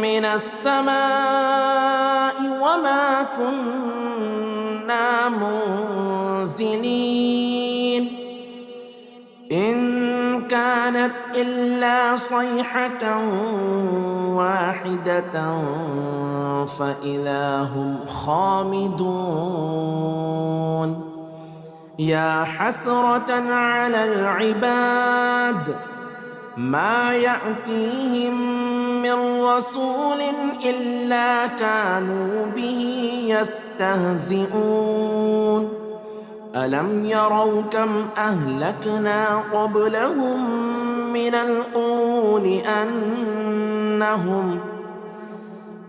من السماء وما كنا منزلين. إن كانت إلا صيحة واحدة فإذا هم خامدون. يا حسرة على العباد ما يأتيهم من رسول إلا كانوا به يستهزئون. ألم يروا كم أهلكنا قبلهم من القرون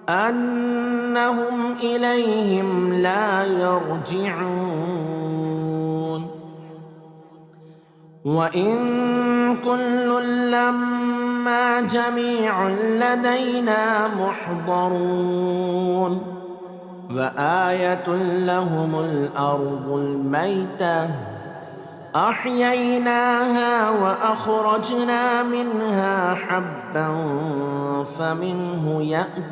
أنهم إليهم لا يرجعون. وإن كل لما جميع لدينا محضرون. وآية لهم الأرض الميتة أحييناها وأخرجنا منها حبا فمنه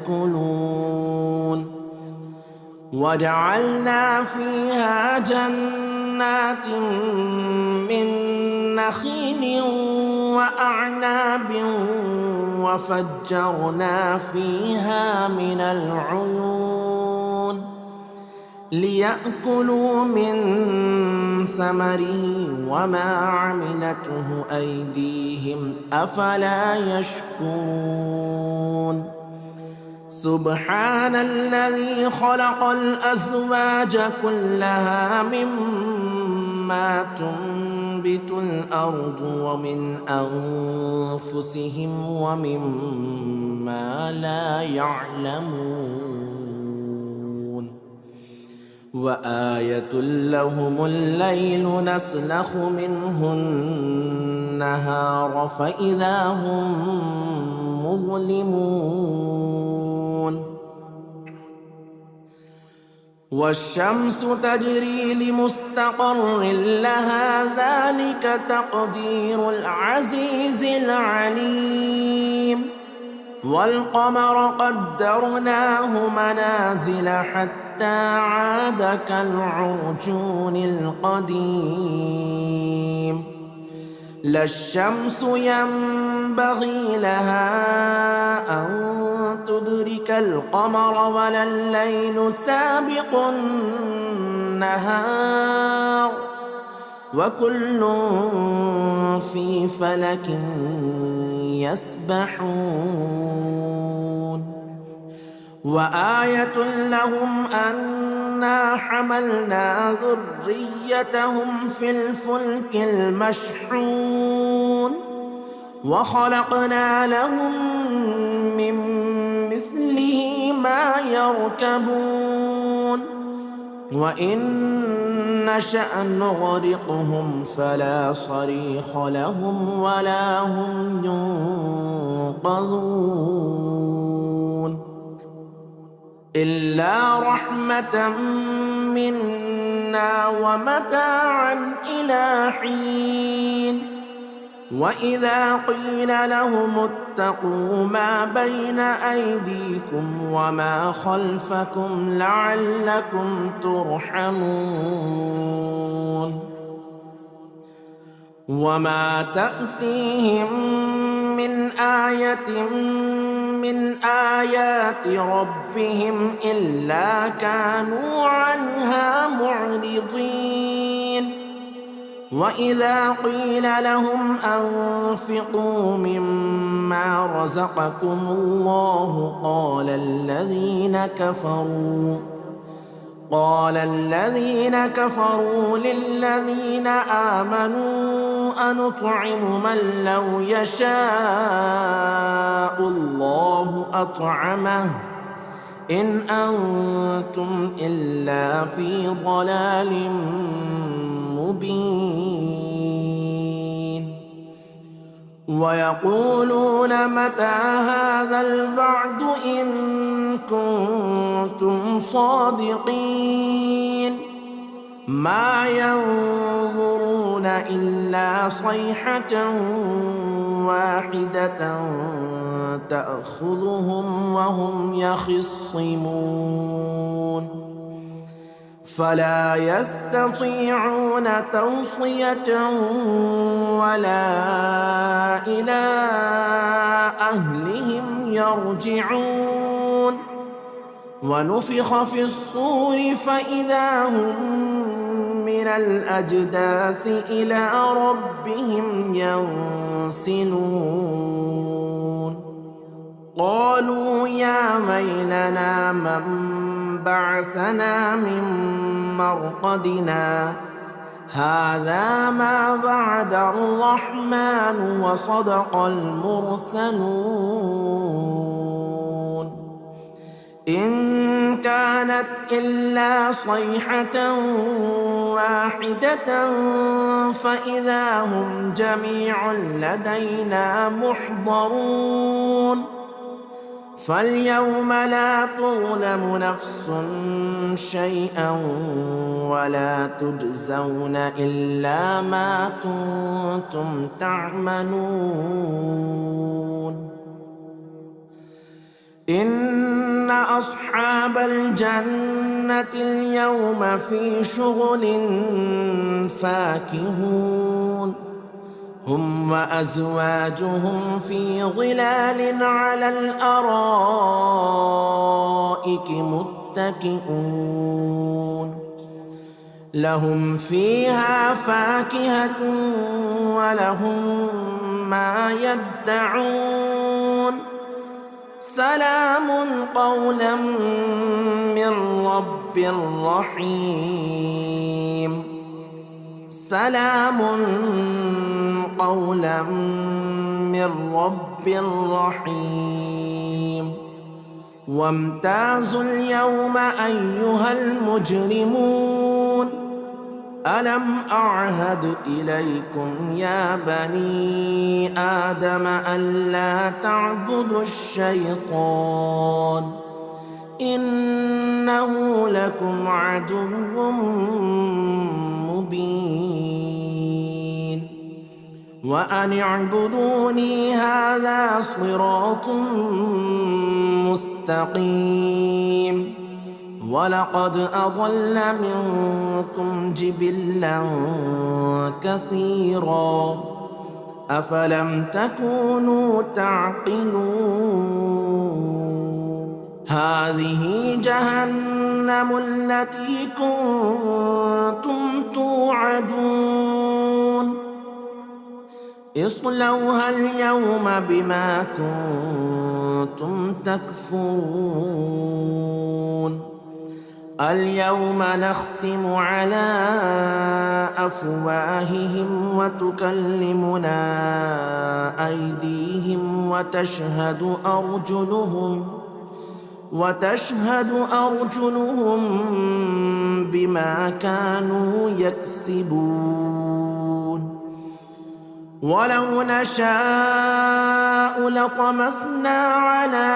يأكلون. وجعلنا فيها جنات من نخيل وأعناب وفجرنا فيها من العيون ليأكلوا من ثمره وما عملته أيديهم أفلا يشكرون. سبحان الذي خلق الأزواج كلها مما تنبت الأرض ومن أنفسهم ومما لا يعلمون. وآية لهم الليل نسلخ منه النهار فإذا هم مظلمون. والشمس تجري لمستقر لها ذلك تقدير العزيز العليم. والقمر قدرناه منازل حتى عاد كالعرجون القديم لا الشمس ينبغي لها أن تدرك القمر ولا الليل سابق النهار وكل في فلك يسبحون وآية لهم أنا حملنا ذريتهم في الفلك المشحون وخلقنا لهم من مثله ما يركبون وإن نشأ نغرقهم فلا صريخ لهم ولا هم ينقذون إلا رحمة منا ومتاعا إلى حين وإذا قيل لهم اتقوا ما بين أيديكم وما خلفكم لعلكم ترحمون وما تأتيهم من آية من آيات ربهم إلا كانوا عنها معرضين وإذا قيل لهم أنفقوا مما رزقكم الله قال الذين كفروا للذين آمنوا أنطعم من لو يشاء الله أطعمه إن أنتم إلا في ضلال مبين ويقولون متى هذا الوعد إن كنتم صادقين ما ينظرون إلا صيحة واحدة تأخذهم وهم يخصمون فلا يستطيعون توصية ولا إلى أهلهم يرجعون ونفخ في الصور فإذا هم من الأجداث إلى ربهم ينسلون قالوا يا ويلنا من بعثنا من مرقدنا هذا ما وعد الرحمن وصدق المرسلون إن كانت إلا صيحة واحدة فإذا هم جميع لدينا محضرون فاليوم لا تظلم نفس شيئا ولا تجزون إلا ما كنتم تعملون إن أصحاب الجنة اليوم في شغل فاكهون هم وأزواجهم في ظلال على الأرائك متكئون لهم فيها فاكهة ولهم ما يدعون سلام قولا من رب رحيم سلام قولا من رب رحيم وامتازوا اليوم أيها المجرمون ألم أعهد إليكم يا بني آدم ألا تعبدوا الشيطان إنه لكم عدو مبين وأن اعبدوني هذا صراط مستقيم ولقد أضل منكم جبلا كثيرا أفلم تكونوا تعقلون هذه جهنم التي كنتم توعدون اصلوها اليوم بما كنتم تكفرون اليوم نختم على أفواههم وتكلمنا أيديهم وتشهد أرجلهم بما كانوا يكسبون ولو نشاء لطمسنا على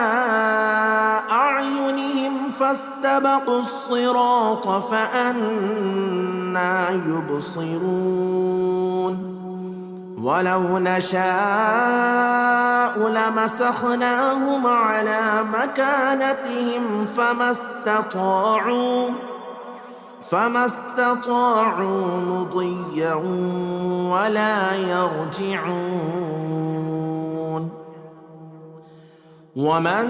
أعينهم فاستبقوا الصراط فأنى يبصرون ولو نشاء لمسخناهم على مكانتهم فما استطاعوا مضيا ولا يرجعون ومن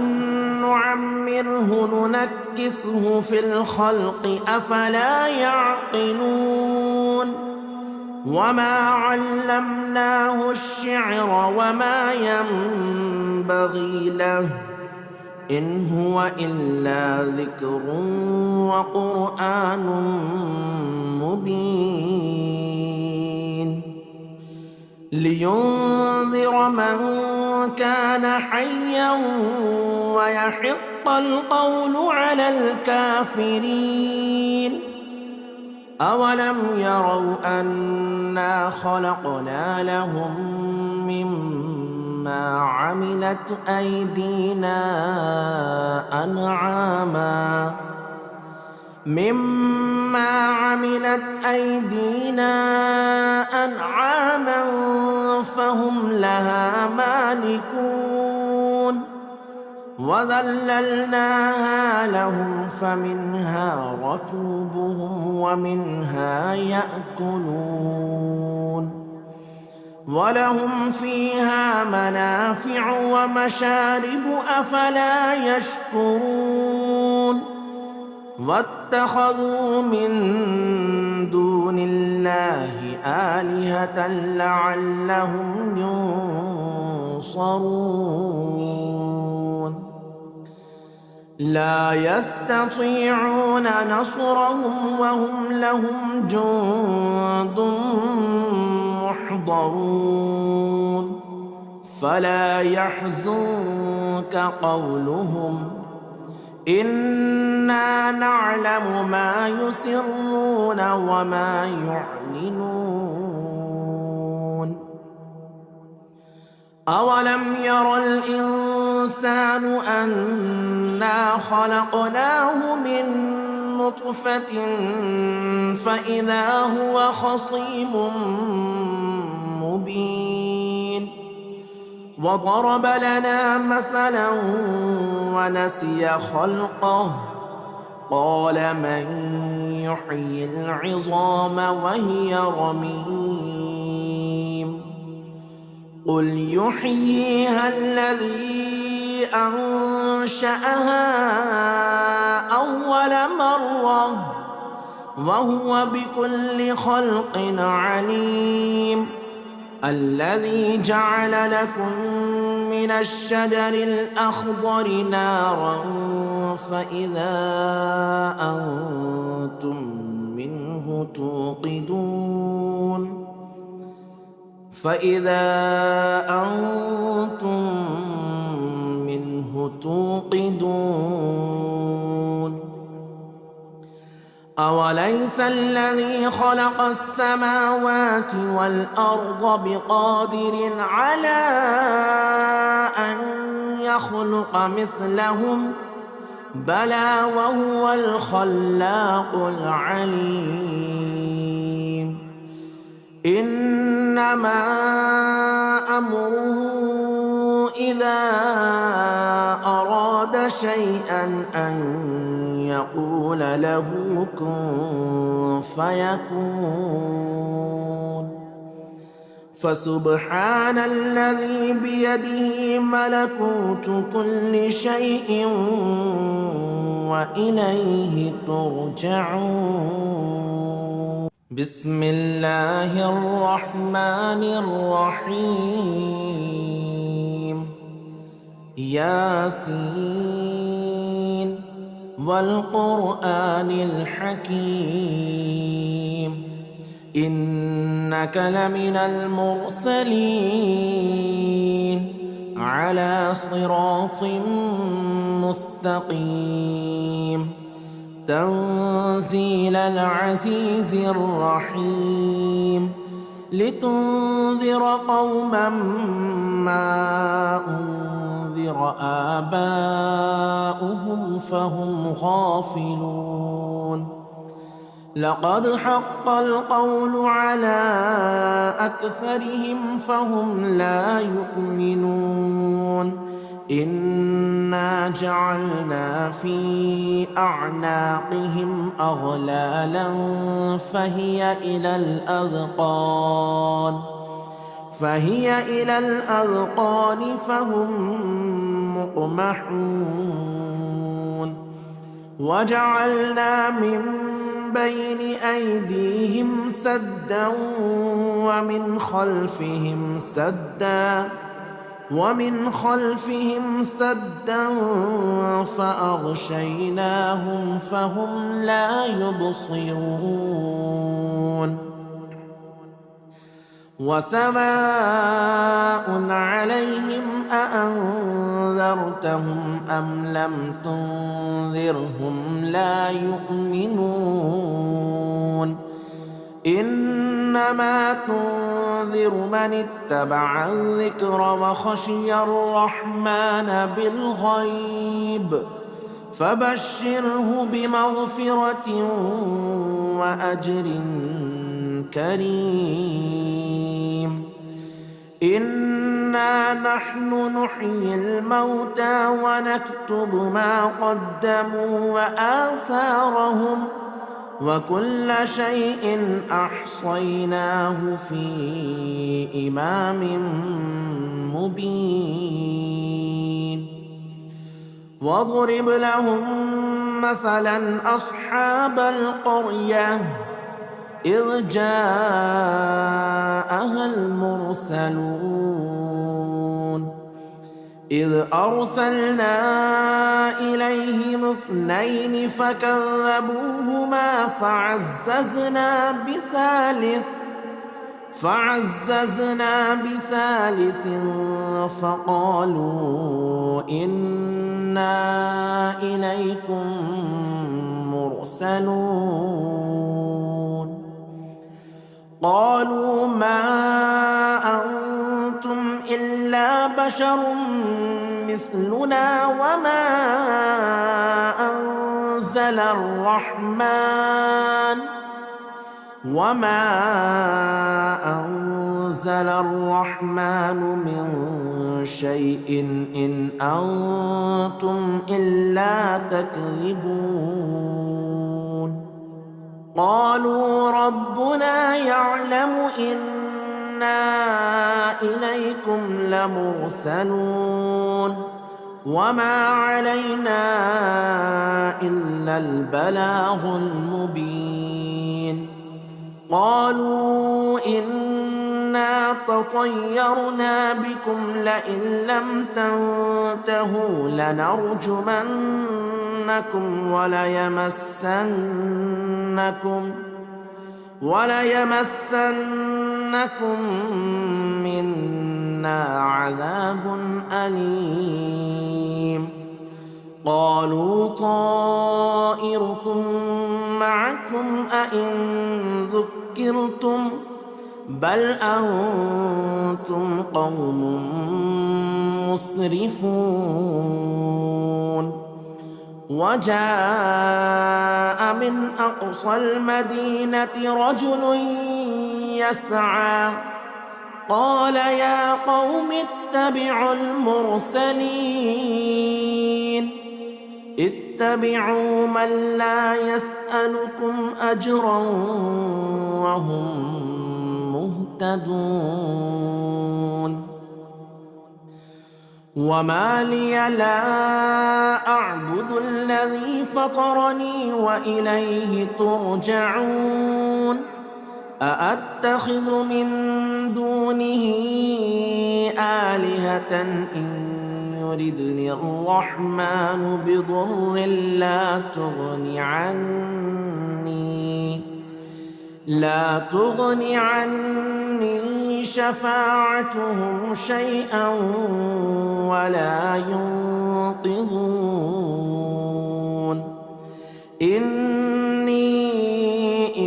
نعمره ننكسه في الخلق أفلا يعقلون وما علمناه الشعر وما ينبغي له إن هو إلا ذكر وقرآن مبين لينذر من كان حيا ويحق القول على الكافرين أولم يروا أنا خلقنا لهم مما عملت أيدينا أنعاما فهم لها مالكون وذللناها لهم فمنها ركوبهم ومنها يأكلون ولهم فيها منافع ومشارب أفلا يشكرون واتخذوا من دون الله آلهة لعلهم ينصرون لا يستطيعون نصرهم وهم لهم جند محضرون فلا يحزنك قولهم إنا نعلم ما يسرون وما يعلنون أولم ير الإنسان أنا خلقناه من نطفة فإذا هو خصيم مبين وضرب لنا مثلا ونسي خلقه قال من يحيي العظام وهي رميم قل يحييها الذي أنشأها أول مرة وهو بكل خلق عليم الذي جعل لكم من الشجر الأخضر نارا فإذا أنتم منه توقدون أوليس الذي خلق السماوات والأرض بقادر على أن يخلق مثلهم بلى وهو الخلاق العليم إنما أمره إذا أراد شيئا أن يقول له كن فيكون. فسبحان الذي بيده ملكوت كل شيء وإليه ترجعون. بسم الله الرحمن الرحيم. ياسين والقرآن الحكيم إنك لمن المرسلين على صراط مستقيم تنزيل العزيز الرحيم لتنذر قوما ما أنذر آباؤهم فهم غافلون. لقد حق القول على أكثرهم فهم لا يؤمنون. إنا جعلنا في أعناقهم أغلالا فهي إلى الأذقان فهم مقمحون. وجعلنا من بين أيديهم سدا ومن خلفهم سدا فأغشيناهم فهم لا يبصرون. وسواء عليهم أأنذرتهم أم لم تنذرهم لا يؤمنون. إنما تنذر من اتبع الذكر وخشي الرحمن بالغيب فبشره بمغفرة وأجر كريم. إنا نحن نحيي الموتى ونكتب ما قدموا وآثارهم وكل شيء أحصيناه في إمام مبين. واضرب لهم مثلا أصحاب القرية إذ جاءها المرسلون إذ أرسلنا إليهم 2 فكذبوهما فعززنا بثالث فقالوا إنا إليكم مرسلون. قالوا ما أنتم إلا بشر مثلنا وما أنزل الرحمن من شيء إن أنتم إلا تكذبون. قالوا ربنا يعلم إنا إليكم لمرسلون وما علينا إلا البلاغ المبين. قالوا إنا تطيرنا بكم لئن لم تنتهوا لنرجمنكم وليمسنكم منا عذاب أليم. قالوا طائركم معكم أئن ذكرتم بل أنتم قوم مسرفون. وجاء من أقصى المدينة رجل يسعى قال يا قوم اتبعوا المرسلين اتبعوا من لا يسألكم أجرا وهم مهتدون وما لي لا أعبد الذي فطرني وإليه ترجعون أأتخذ من دونه آلهة إن يردني الرحمن بضر لا تغني عني شفاعتهم شيئا ولا ينقذون إني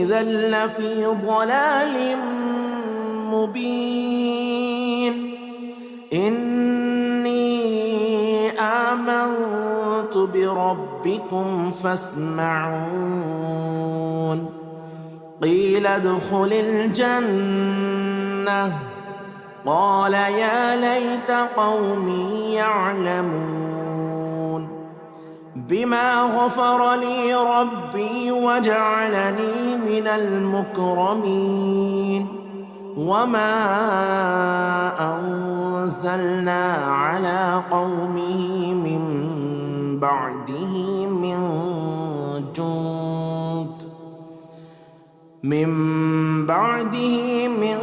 إذا لفي ضلال مبين إني آمنت بربكم فاسمعون قيل ادخل الجنة قال يا ليت قومي يعلمون بما غفر لي ربي وجعلني من المكرمين وما أنزلنا على قومه من بعده من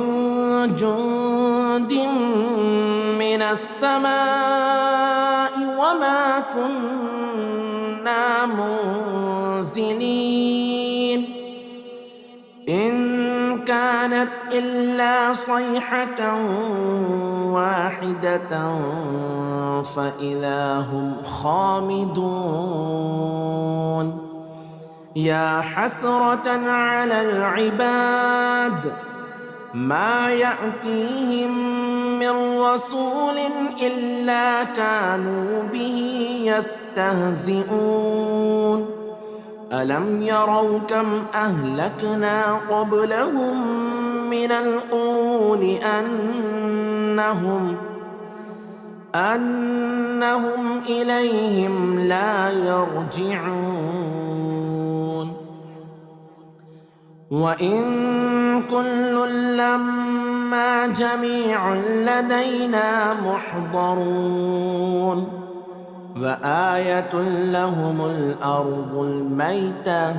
جند من السماء وما كنا منزلين إن كانت إلا صيحة واحدة فإذا هم خامدون يا حسرة على العباد ما يأتيهم من رسول إلا كانوا به يستهزئون ألم يروا كم أهلكنا قبلهم من القرون أنهم إليهم لا يرجعون وإن كل لما جميع لدينا محضرون وآية لهم الأرض الميتة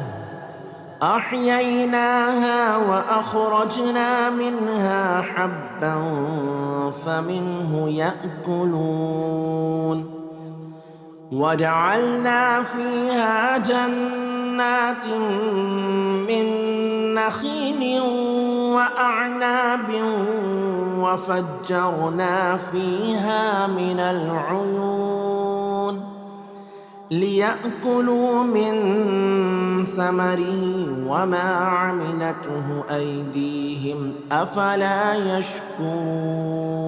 أحييناها وأخرجنا منها حبا فمنه يأكلون وجعلنا فيها جنات من نخيل وأعناب وفجرنا فيها من العيون ليأكلوا من ثمره وما عملته أيديهم أفلا يشكرون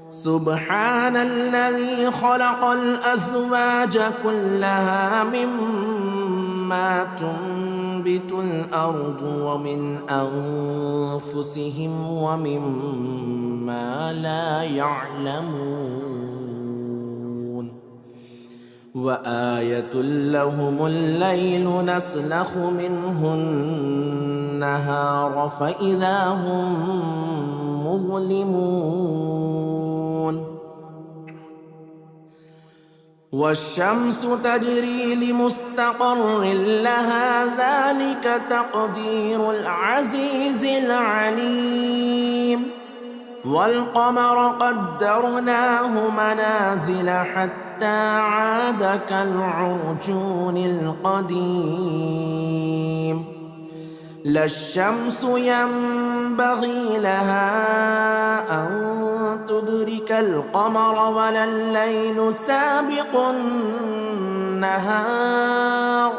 سبحان الذي خلق الأزواج كلها مما تنبت الأرض ومن أنفسهم ومما لا يعلمون وآية لهم الليل نسلخ منه النهار فإذا هم مظلمون والشمس تجري لمستقر لها ذلك تقدير العزيز العليم والقمر قدرناه منازل حتى عاد كالعرجون القديم لا الشمس ينبغي لها أن تدرك القمر ولا الليل سابق النهار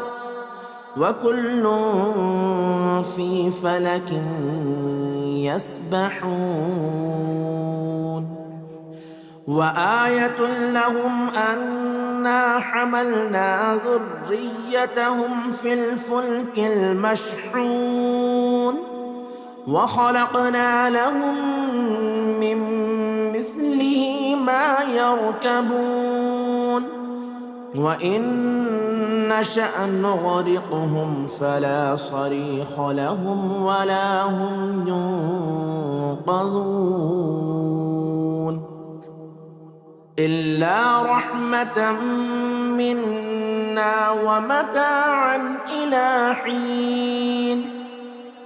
وكل في فلك يسبحون وآية لهم أنا حملنا ذريتهم في الفلك المشحون وخلقنا لهم من مثله ما يركبون وإن نشأ نغرقهم فلا صريخ لهم ولا هم ينقذون إلا رحمة منا ومتاعا إلى حين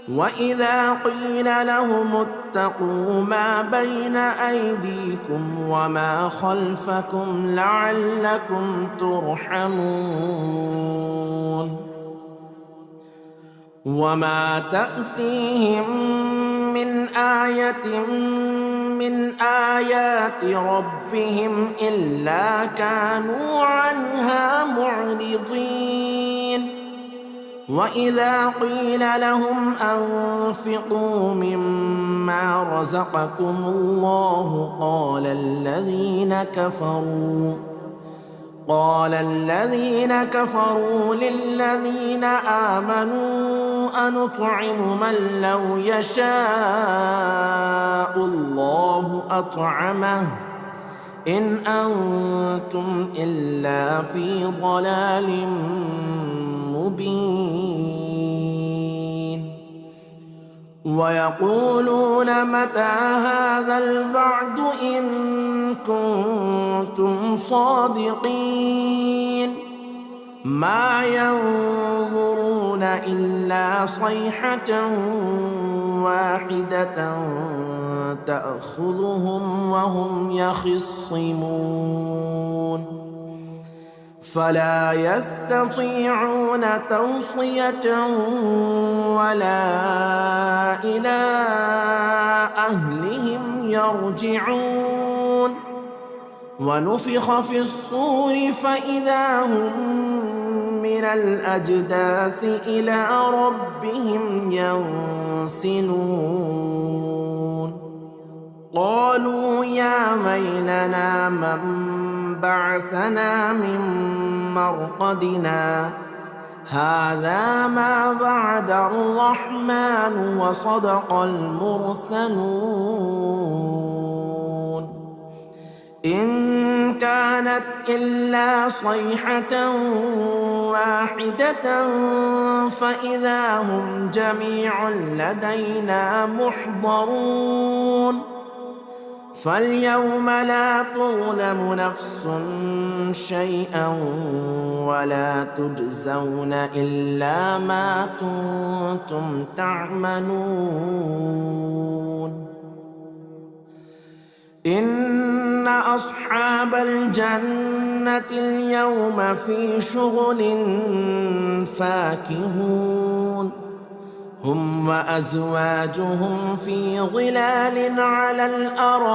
وإذا قيل لهم اتقوا ما بين أيديكم وما خلفكم لعلكم ترحمون وما تأتيهم من آية من آيات ربهم إلا كانوا عنها معرضين وإذا قيل لهم أنفقوا مما رزقكم الله قال الذين كفروا للذين آمنوا أنطعم من لو يشاء الله أطعمه إن أنتم إلا في ضلال مبين ويقولون متى هذا الوعد إن كنتم صادقين ما ينظرون إلا صيحة واحدة تأخذهم وهم يخصمون فلا يستطيعون توصية ولا إلى أهلهم يرجعون ونفخ في الصور فإذا هم من الأجداث إلى ربهم ينسلون قالوا يا ويلنا من بعثنا من مرقدنا هذا ما وعد الرحمن وصدق المرسلون إن كانت إلا صيحة واحدة فإذا هم جميع لدينا محضرون فاليوم لا تظلم نفس شيئا ولا تجزون إلا ما كنتم تعملون إن أصحاب الجنة اليوم في شغل فاكهون هم وأزواجهم في ظلال على الأرائك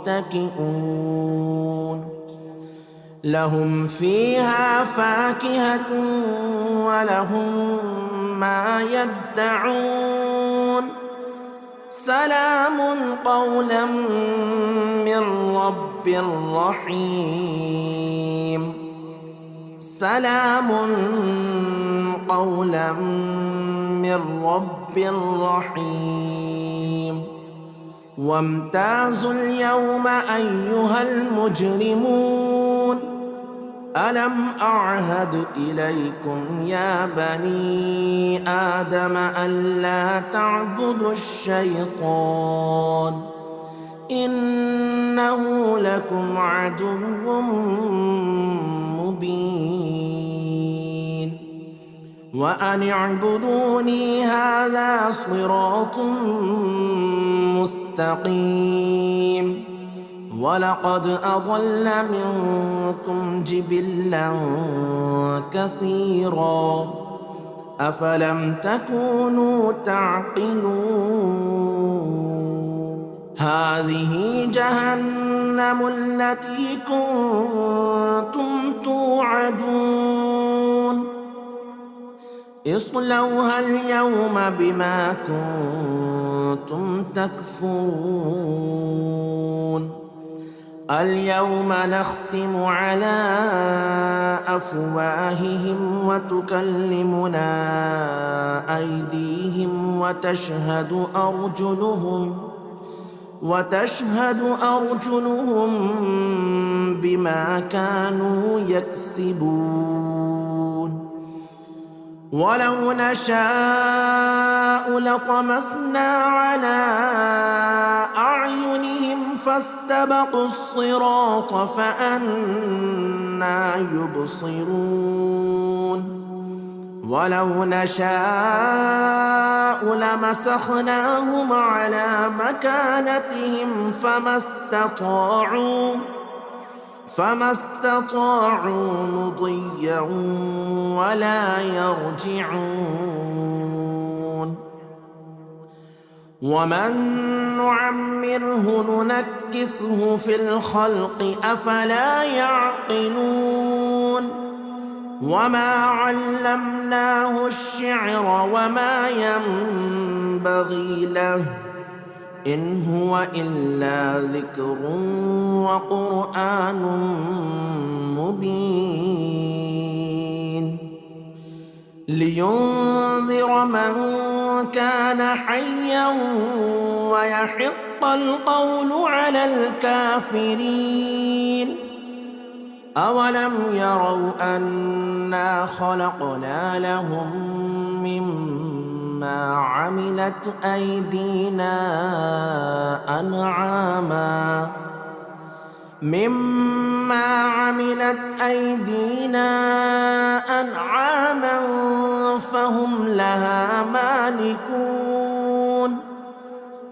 متكئون لهم فيها فاكهة ولهم ما يدعون سلام قولا من رب رحيم سلام قولا من رب رحيم وامتازوا اليوم أيها المجرمون ألم أعهد إليكم يا بني آدم ألا تعبدوا الشيطان إنه لكم عدو مبين وأن اعبدوني هذا صراط مستقيم ولقد أضل منكم جبلا كثيرا أفلم تكونوا تعقلون هذه جهنم التي كنتم توعدون اصلوها اليوم بما كنتم تكفرون اليوم نختم على أفواههم وتكلمنا أيديهم وتشهد أرجلهم بما كانوا يكسبون ولو نشاء لطمسنا على أعينهم فاستبقوا الصراط فأنى يبصرون ولو نشاء لمسخناهم على مكانتهم فما استطاعوا مضيا ولا يرجعون ومن نعمره ننكسه في الخلق أفلا يعقلون وما علمناه الشعر وما ينبغي له إن هو إلا ذكر وقرآن مبين لينذر من كان حيا ويحق القول على الكافرين أولم يروا أنا خلقنا لهم مما عملت أيدينا أنعاما فهم لها مالكون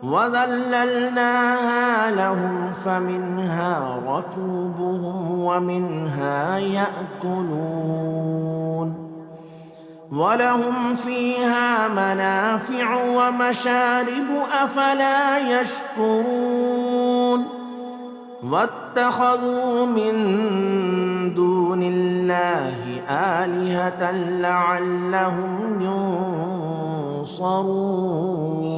وذللناها لهم فمنها ركوبهم ومنها يأكلون ولهم فيها منافع ومشارب أفلا يشكرون واتخذوا من دون الله آلهة لعلهم ينصرون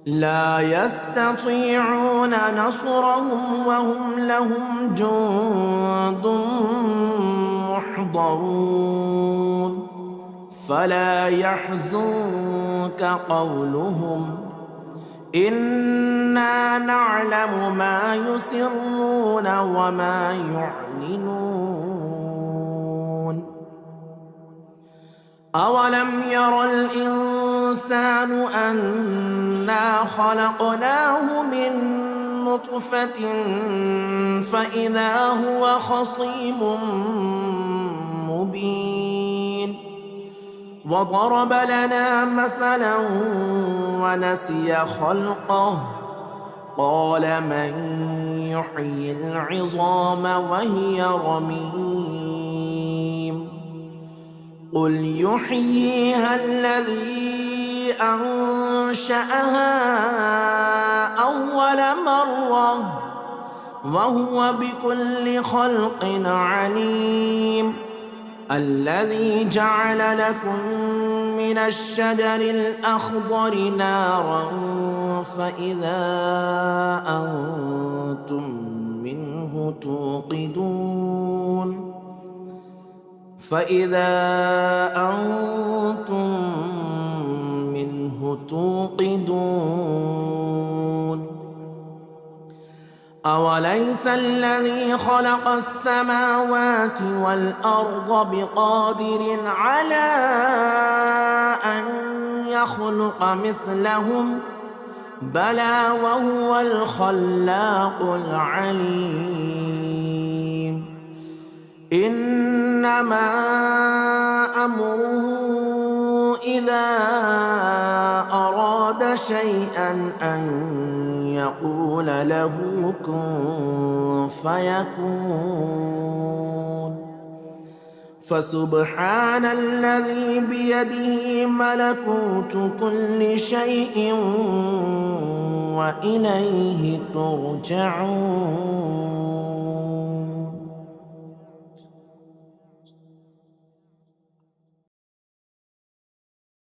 لا يستطيعون نصرهم وهم لهم جند محضرون فلا يحزنك قولهم إنا نعلم ما يسرون وما يعلنون أولم ير الإنسان أنا خلقناه من نطفة فإذا هو خصيم مبين وضرب لنا مثلا ونسي خلقه قال من يحيي العظام وهي رميم قل يحييها الذي أنشأها أول مرة وهو بكل خلق عليم الذي جعل لكم من الشجر الأخضر نارا فإذا أنتم منه توقدون أوليس الذي خلق السماوات والأرض بقادر على أن يخلق مثلهم بلى وهو الخلاق العليم إنما أمره إذا أراد شيئا أن يقول له كن فيكون فسبحان الذي بيده ملكوت كل شيء وإليه ترجعون.